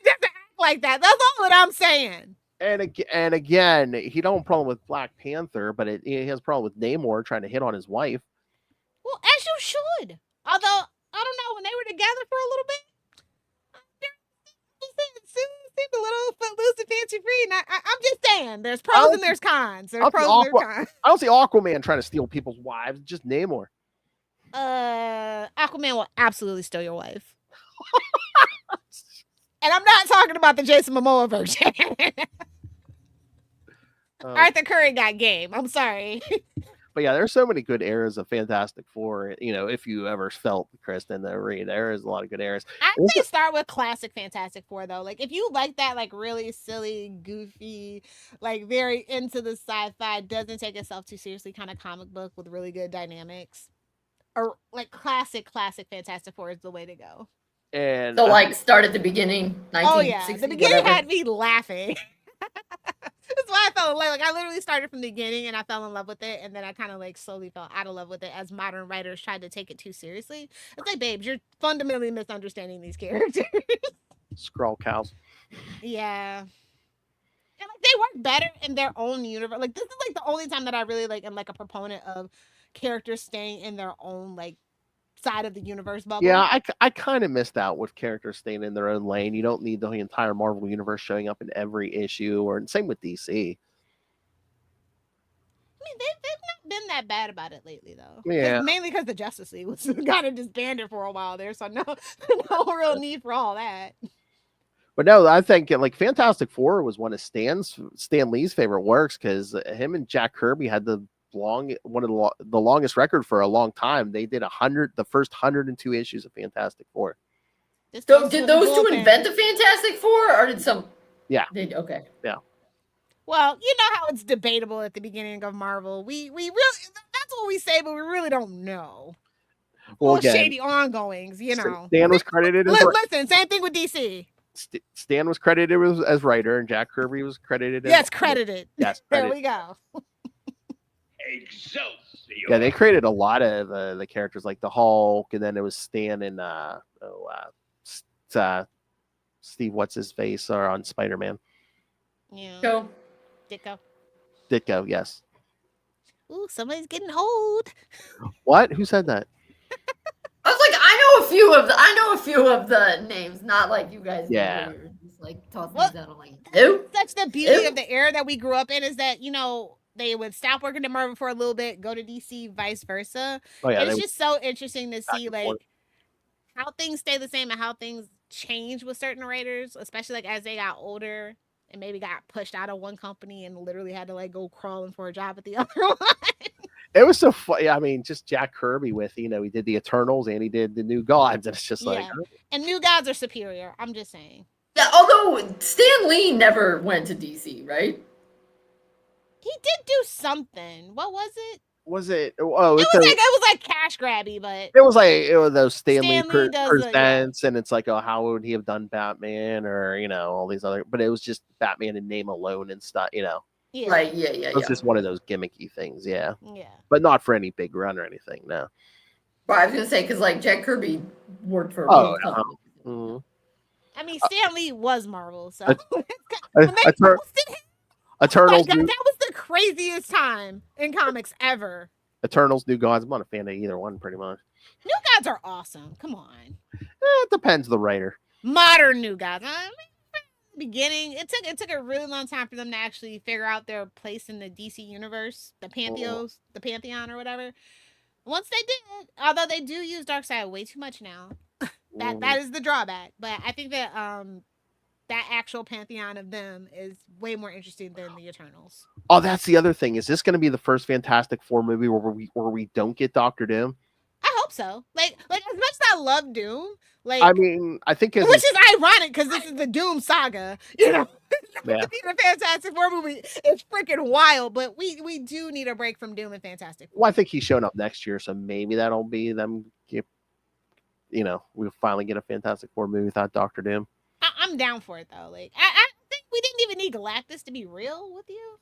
doesn't act like that. That's all that I'm saying. And again, he don't have a problem with Black Panther, but he has a problem with Namor trying to hit on his wife. Well, as you should. Although I don't know, when they were together for a little bit, seemed a little footloose and fancy free. And I'm just saying, there's pros and there's cons. There's pros and there's cons. I don't see Aquaman trying to steal people's wives. Just Namor. Aquaman will absolutely steal your wife. And I'm not talking about the Jason Momoa version. Arthur Curry got game. I'm sorry. But yeah, there's so many good eras of Fantastic Four. You know, if you ever felt, Kristen, there is a lot of good eras. I say start with classic Fantastic Four though. Like if you like that, like really silly, goofy, like very into the sci-fi, doesn't take itself too seriously kind of comic book with really good dynamics, or like classic Fantastic Four is the way to go. And so like start at the beginning. Oh yeah, the beginning had me laughing. That's why I fell in love. Like I literally started from the beginning and I fell in love with it, and then I kind of like slowly fell out of love with it as modern writers tried to take it too seriously. It's like, babes, you're fundamentally misunderstanding these characters. Scroll cows. Yeah. And like they work better in their own universe. Like this is like the only time that I really like am like a proponent of characters staying in their own like side of the universe bubble. Yeah, I kind of missed out with characters staying in their own lane. You don't need the entire Marvel universe showing up in every issue, or same with DC. I mean, they've not been that bad about it lately, though. Yeah, mainly because the Justice League was kind of disbanded for a while there, so no real need for all that. But no, I think like Fantastic Four was one of Stan Lee's favorite works because him and Jack Kirby had the longest record for a long time. They did the first 102 issues of Fantastic Four. So did those two invent the Fantastic Four, or did some? Yeah. Okay. Yeah. Well, you know how it's debatable at the beginning of Marvel. We really, that's what we say, but we really don't know. Well, shady ongoings, you know. Stan was credited as listen. Same thing with DC. Stan was credited as writer, and Jack Kirby was credited. Yes, credited. Yes, there we go. Excelsior. Yeah, they created a lot of the characters, like the Hulk, and then it was Stan and Steve, what's his face, are on Spider-Man. Yeah. Ditko, yes. Ooh, somebody's getting old. What? Who said that? I was like, I know a few of the names, not like you guys. Yeah. Just like tossing these out. I'm like, who? That's the beauty of the era that we grew up in, is that, you know, they would stop working at Marvel for a little bit, go to DC, vice versa. Oh, yeah, it's just so interesting to see like how things stay the same and how things change with certain writers, especially like as they got older and maybe got pushed out of one company and literally had to like go crawling for a job at the other one. It was so funny. I mean, just Jack Kirby with, you know, he did the Eternals and he did the New Gods, and it's just like, and New Gods are superior. I'm just saying. Yeah, although Stan Lee never went to DC, right? He did do something. What was it? Was it? Oh, it was like cash grabby, but it was those Stan Lee presents, and it's like, oh, how would he have done Batman, or you know, all these other? But it was just Batman in name alone and stuff, you know. Yeah. Right. Yeah. It was just one of those gimmicky things, yeah. Yeah. But not for any big run or anything, no. Well, I was gonna say because like Jack Kirby worked for. Mm-hmm. I mean, Stan Lee was Marvel, so. Eternals. Oh my God, that was the craziest time in comics ever. Eternals, New Gods. I'm not a fan of either one, pretty much. New Gods are awesome. Come on. It depends the writer. Modern New Gods. Beginning, it took a really long time for them to actually figure out their place in the DC universe, the Pantheon or whatever. Once they did, although they do use Darkseid way too much now. That is the drawback. But I think that that actual pantheon of them is way more interesting than the Eternals. Oh, that's the other thing. Is this going to be the first Fantastic Four movie where we don't get Doctor Doom? I hope so. Like as much as I love Doom, like I mean, I think which is ironic because this is the Doom saga, you know. Yeah. The Fantastic Four movie is freaking wild, but we do need a break from Doom and Fantastic Four. Well, I think he's showing up next year, so maybe that'll be them. We'll finally get a Fantastic Four movie without Doctor Doom. I'm down for it though. Like I think we didn't even need Galactus to be real with you.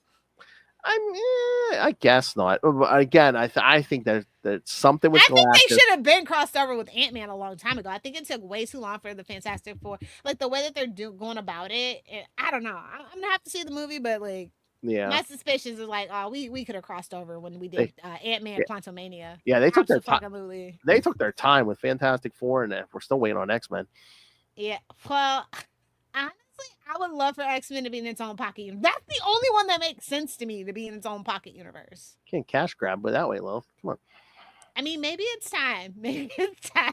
I guess not. Again, I think that something with I think Galactus. they should have been crossed over with Ant-Man a long time ago. I think it took way too long for the Fantastic Four. Like the way that they're going about it, I don't know. I'm gonna have to see the movie, but like, my suspicions is like, oh, we could have crossed over when we did Ant-Man Quantumania. Yeah, they took their time. Absolutely. They took their time with Fantastic Four, and we're still waiting on X-Men. Yeah, well, honestly, I would love for X-Men to be in its own pocket universe. That's the only one that makes sense to me to be in its own pocket universe. Can't cash grab, but that way, Lil. Come on. I mean, maybe it's time. Maybe it's time.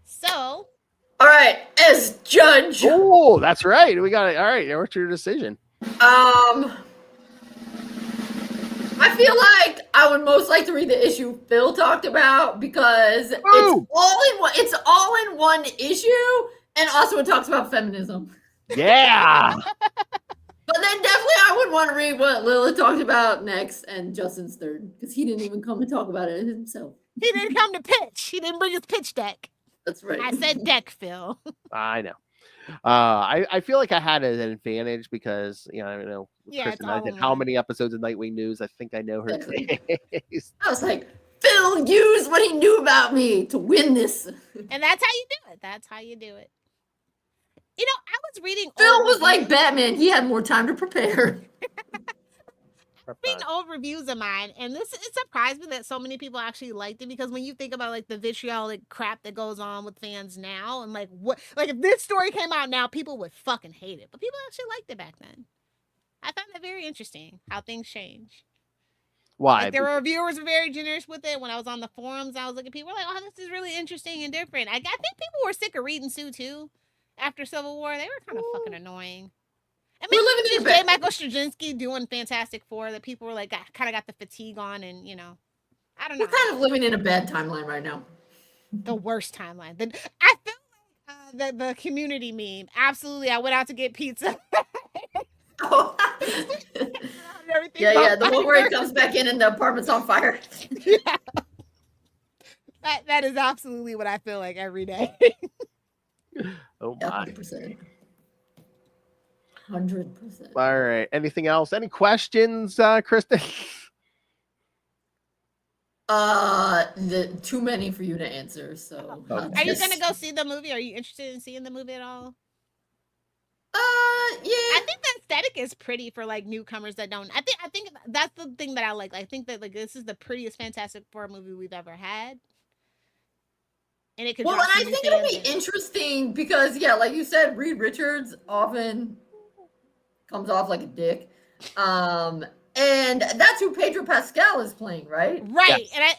So. All right, as judge. Oh, that's right. We got it. All right, what's your decision? I feel like I would most like to read the issue Phil talked about because it's all in one issue, and also it talks about feminism. Yeah. But then definitely I would want to read what Lilith talked about next and Justin's third because he didn't even come and talk about it himself. He didn't come to pitch. He didn't bring his pitch deck. That's right. I said deck, Phil. I know. I feel like I had an advantage because Kristen, I did how many episodes of Nightwing News? I think I know her taste. I was like, Phil used what he knew about me to win this. And that's how you do it. That's how you do it. You know, I was reading. Phil was like Batman. He had more time to prepare. Reading old reviews of mine, and it surprised me that so many people actually liked it because when you think about like the vitriolic crap that goes on with fans now, and like if this story came out now, people would fucking hate it, but people actually liked it back then. I found that very interesting how things change. Why? Like, there were reviewers were very generous with it. When I was on the forums, I was looking at people like, "Oh, this is really interesting and different." I think people were sick of reading Sue too after Civil War. They were kind of fucking annoying. I mean, just J. Michael Straczynski doing Fantastic Four that people were like, kind of got the fatigue on, and I don't know. We're kind of living in a bad timeline right now. The worst timeline. I feel like the community meme. Absolutely, I went out to get pizza. Yeah. The one where he comes back in and the apartment's on fire. Yeah. That is absolutely what I feel like every day. Oh my. 100%. 100%. All right. Anything else? Any questions, Kristen? Too many for you to answer. So, are you gonna go see the movie? Are you interested in seeing the movie at all? Yeah. I think the aesthetic is pretty for like newcomers that don't. I think that's the thing that I like. I think that like this is the prettiest Fantastic Four movie we've ever had. And it could. Well, and I think it'll be interesting because like you said, Reed Richards often comes off like a dick. And that's who Pedro Pascal is playing, right? Right. Yeah. And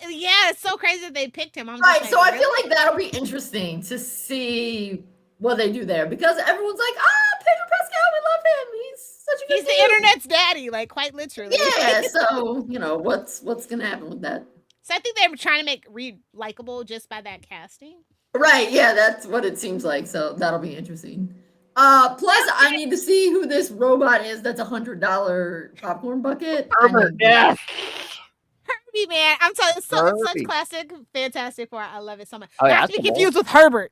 it's so crazy that they picked him. Right. So I feel like that'll be interesting to see what they do there because everyone's like, Pedro Pascal, we love him. He's such a good He's the internet's daddy, like quite literally. Yeah. So, what's going to happen with that? So I think they were trying to make Reed likable just by that casting. Right. Yeah, that's what it seems like. So that'll be interesting. Plus, I need to see who this robot is. That's $100 popcorn bucket. Herbert, yeah. Herbie, man, I'm telling you, it's such classic Fantastic Four. I love it so much. Oh, yeah, not to be confused with Herbert.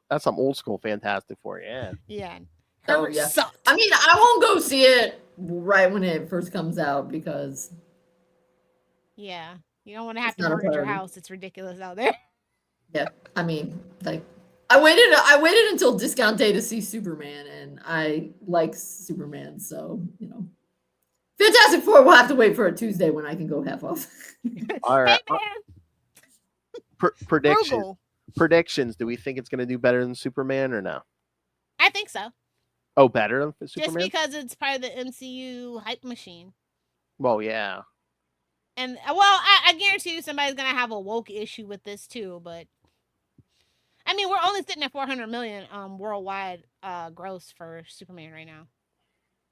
That's some old school Fantastic Four, yeah. Yeah. Herbert sucked. I mean, I won't go see it right when it first comes out because. Yeah, you don't want to have to mortgage your house. It's ridiculous out there. Yeah, I mean, like. I waited until discount day to see Superman, and I like Superman, so Fantastic Four will have to wait for a Tuesday when I can go half off. All right. Hey, predictions. Do we think it's going to do better than Superman or no? I think so. Oh, better than Superman? Just because it's part of the MCU hype machine. Well, yeah. And I guarantee you somebody's gonna have a woke issue with this too. But I mean, we're only sitting at 400 million worldwide gross for Superman right now.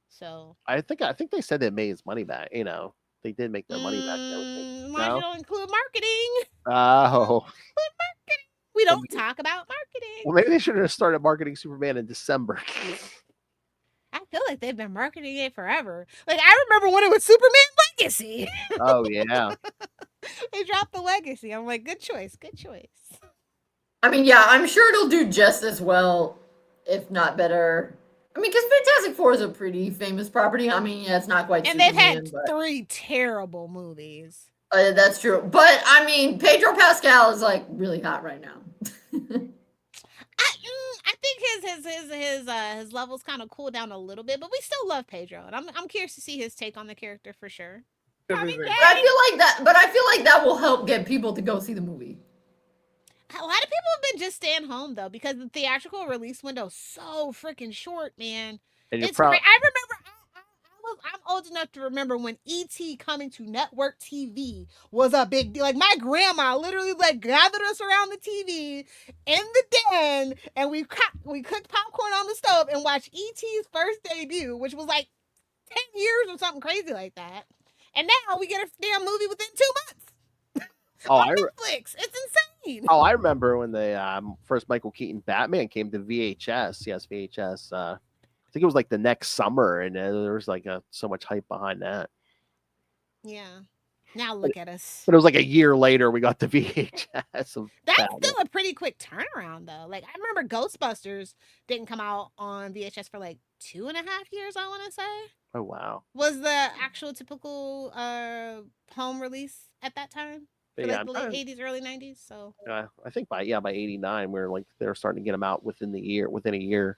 So I think they said they made his money back. You know, they did make their money back. And everything. why No. don't include marketing? Oh. We don't talk about marketing. Well, maybe they should have started marketing Superman in December. I feel like they've been marketing it forever. Like I remember when it was Superman Legacy. Oh yeah. They dropped the Legacy. I'm like, good choice, good choice. I mean, yeah, I'm sure it'll do just as well, if not better. I mean, because Fantastic Four is a pretty famous property. I mean, yeah, it's not quite. And Superman, they've had but 3 terrible movies. that's true. But I mean, Pedro Pascal is like really hot right now. I think his levels kind of cool down a little bit, but we still love Pedro, and I'm curious to see his take on the character for sure. Everything. But I feel like that will help get people to go see the movie. A lot of people have been just staying home though because the theatrical release window is so freaking short, man. And you're It's proud. great. I remember I'm old enough to remember when E.T. coming to network TV was a big deal. Like my grandma literally like gathered us around the TV in the den, and we cooked popcorn on the stove and watched E.T.'s first debut, which was like 10 years or something crazy like that. And now we get a damn movie within 2 months. Oh, on Netflix. It's insane. Oh, I remember when the first Michael Keaton Batman came to VHS. Yes, VHS. I think it was like the next summer, and there was like so much hype behind that. Yeah. Now look at us. But it was like a year later we got the VHS. That's still a pretty quick turnaround, though. Like I remember Ghostbusters didn't come out on VHS for like 2.5 years. I want to say. Oh wow. Was the actual typical home release at that time? For like the late 80s, early 90s. So I think by 89 we were like they were starting to get them out within a year.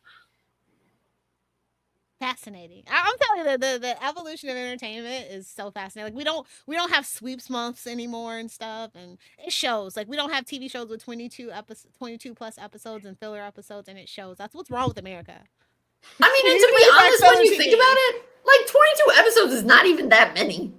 Fascinating. I'm telling you, the evolution of entertainment is so fascinating. Like we don't have sweeps months anymore and stuff, and it shows. Like we don't have TV shows with 22 plus episodes and filler episodes, and it shows. That's what's wrong with America. I mean, and to be honest, when you think about it, like 22 episodes is not even that many.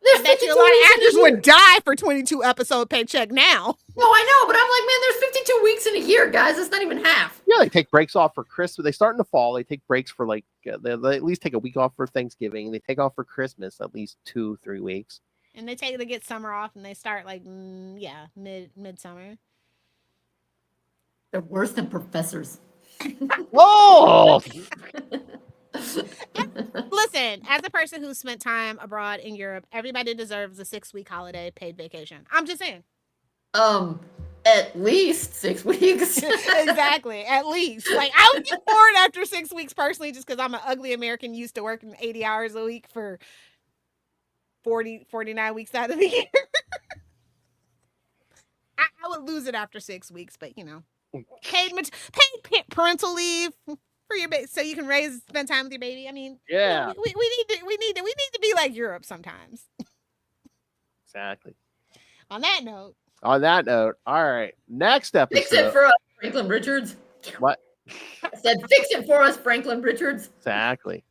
I bet you a lot of actors would die for 22 episode paycheck now. No, I know, but I'm like, man, there's 52 weeks in a year, guys. That's not even half. Yeah, they take breaks off for Christmas. They start in the fall. They take breaks for like they at least take a week off for Thanksgiving. They take off for Christmas at least 2-3 weeks. And they get summer off, and they start like midsummer. They're worse than professors. Whoa! Listen, as a person who spent time abroad in Europe, everybody deserves a 6-week holiday paid vacation. I'm just saying. At least 6 weeks. Exactly. At least. Like, I would get bored after 6 weeks personally, just because I'm an ugly American used to working 80 hours a week for 49 weeks out of the year. I would lose it after 6 weeks, but you know, paid parental leave for your baby, so you can spend time with your baby. I mean, yeah, we need to be like Europe sometimes. Exactly. On that note, all right. Next episode. Fix it for us, Franklin Richards. What? I said, fix it for us, Franklin Richards. Exactly.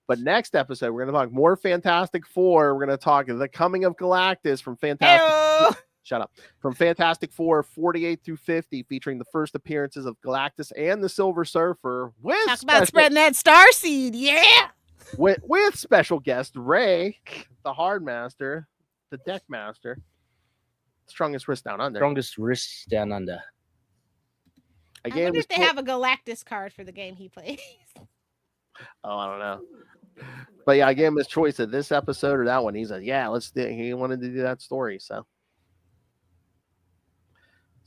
But next episode, we're going to talk more Fantastic Four. We're going to talk The Coming of Galactus from Fantastic. Shut up. From Fantastic Four 48 through 50, featuring the first appearances of Galactus and the Silver Surfer. Talk about spreading that star seed, yeah. With special guest Ray, the Hard Master, the Deck Master, strongest wrist down under. Strongest wrist down under. I wonder if they have a Galactus card for the game he plays. Oh, I don't know. But yeah, I gave him his choice of this episode or that one. He said, yeah, let's do it. He wanted to do that story. So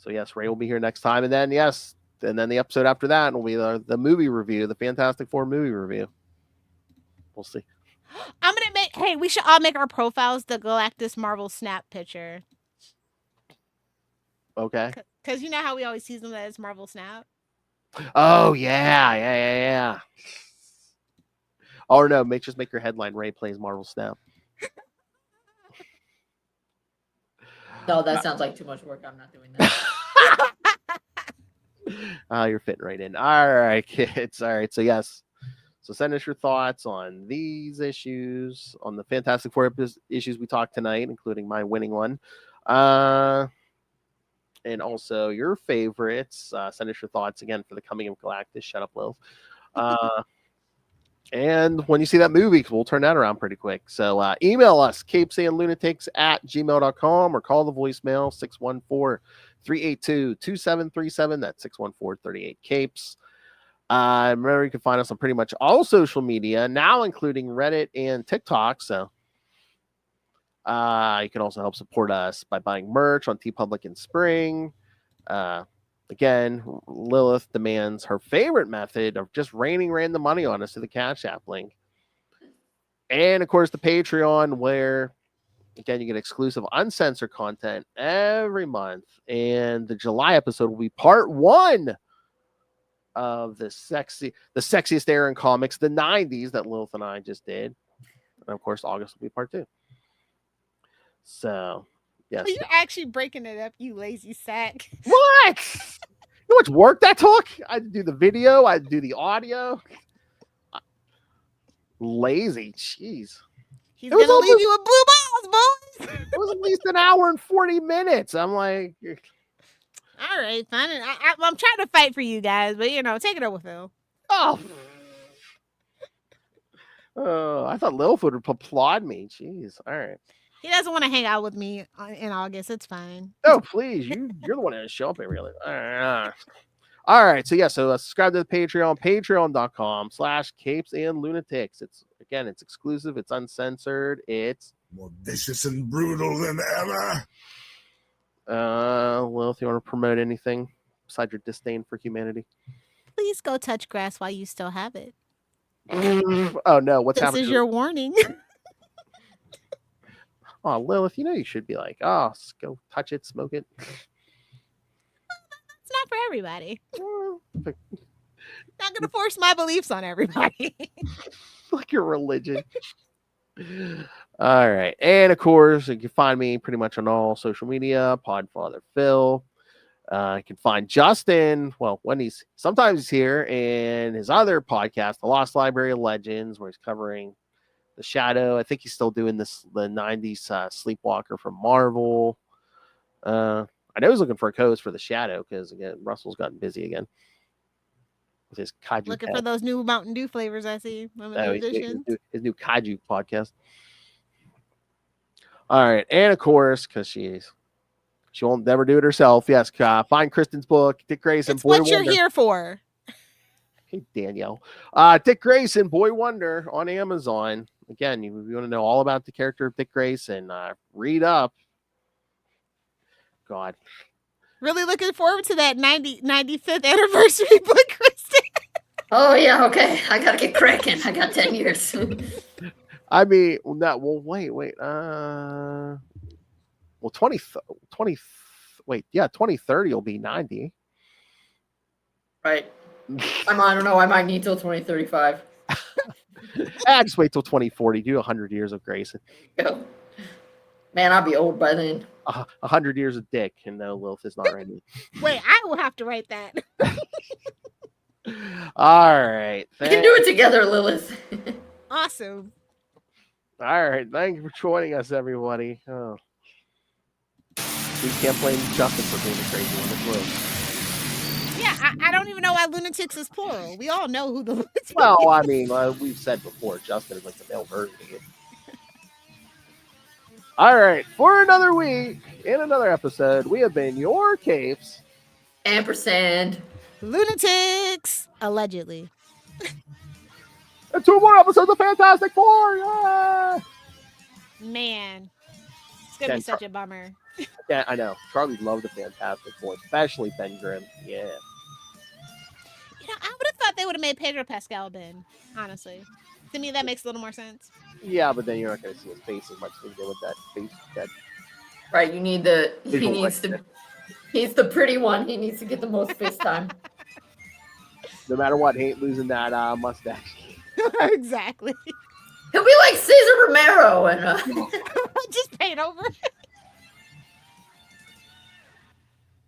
yes, Ray will be here next time. And then, the episode after that will be the movie review, the Fantastic Four movie review. We'll see. We should all make our profiles the Galactus Marvel Snap picture. Okay. Because you know how we always see them as Marvel Snap? Oh, yeah. Or no, just make your headline Ray plays Marvel Snap. No, that sounds like too much work. I'm not doing that. You're fitting right in. All right, kids. All right. So So send us your thoughts on these issues, on the Fantastic Four issues we talked tonight, including my winning one. And also your favorites. Send us your thoughts again for the Coming of Galactus. Shut up, Lil. And when you see that movie, we'll turn that around pretty quick. So email us, CapesandLunatics@gmail.com, or call the voicemail, 614-382-2737. That's 614-38-CAPES. Remember, you can find us on pretty much all social media, now including Reddit and TikTok. So you can also help support us by buying merch on TeePublic in spring. Again, Lilith demands her favorite method of just raining random money on us to the Cash App link. And, of course, the Patreon, where, again, you get exclusive uncensored content every month. And the July episode will be part 1 of the sexiest era in comics, the 90s, that Lilith and I just did. And, of course, August will be part 2. So, yes. Are you actually breaking it up, you lazy sack? What? You know how much work that took? I had to do the video. I had to do the audio. Lazy. Jeez. He's going to leave you with blue balls, boys. It was at least an hour and 40 minutes. I'm like... All right, fine. I'm trying to fight for you guys, but, take it over, Phil. Oh. I thought Lilith would applaud me. Jeez. All right. He doesn't want to hang out with me in August. It's fine. Oh, please. You're the one that show up every other. All right. So, subscribe to the Patreon, patreon.com/CapesandLunatics. It's exclusive. It's uncensored. It's more vicious and brutal than ever. Lilith, you want to promote anything besides your disdain for humanity? Please go touch grass while you still have it. Oh, no. What's happening? This is your warning. Oh, Lilith, you should be like, go touch it, smoke it. It's not for everybody. Not going to force my beliefs on everybody. Like your religion. All right. And, of course, you can find me pretty much on all social media, Podfather Phil. You can find Justin, when sometimes he's here, and his other podcast, The Lost Library of Legends, where he's covering The Shadow. I think he's still doing the 90s Sleepwalker from Marvel. I know he's looking for a co-host for The Shadow because, again, Russell's gotten busy again with his kaiju. Looking for those new Mountain Dew flavors, I see. His new kaiju podcast. All right. And, of course, because she won't never do it herself. Yes, find Kristen's book, Dick Grayson, It's Boy Wonder. What you're here for. Hey, Danielle. Dick Grayson, Boy Wonder on Amazon. Again, if you want to know all about the character of Dick Grayson, read up. God. Really looking forward to that 95th anniversary book, Kristen. Oh, yeah, okay. I got to get cracking. I got 10 years. I mean, wait. 2030 will be 90. Right. I don't know. I might need till 2035. Just wait till 2040. Do 100 years of Grayson. Go. Man, I'll be old by then. 100 years of Dick, and no, Lilith is not ready. Wait, I will have to write that. All right. We can do it together, Lilith. Awesome. All right. Thank you for joining us, everybody. Oh. We can't blame Justin for being a crazy one. It's Lilith. Yeah, I don't even know why Lunatics is plural. We all know who the Lunatics Well, I mean, we've said before, Justin is like the male version of it. All right, for another week, in another episode, we have been your Capes. Ampersand. Lunatics, allegedly. And 2 more episodes of Fantastic Four. Yeah! Man, it's going to be such a bummer. Yeah, I know. Charlie loved the Fantastic Four, especially Ben Grimm. Yeah. I would have thought they would have made Pedro Pascal Ben, honestly. To me, that makes a little more sense. Yeah, but then you're not going to see his face as much as you do with that face. Right, you need he's the pretty one. He needs to get the most face time. No matter what, he ain't losing that mustache. Exactly. He'll be like Cesar Romero and just paint over.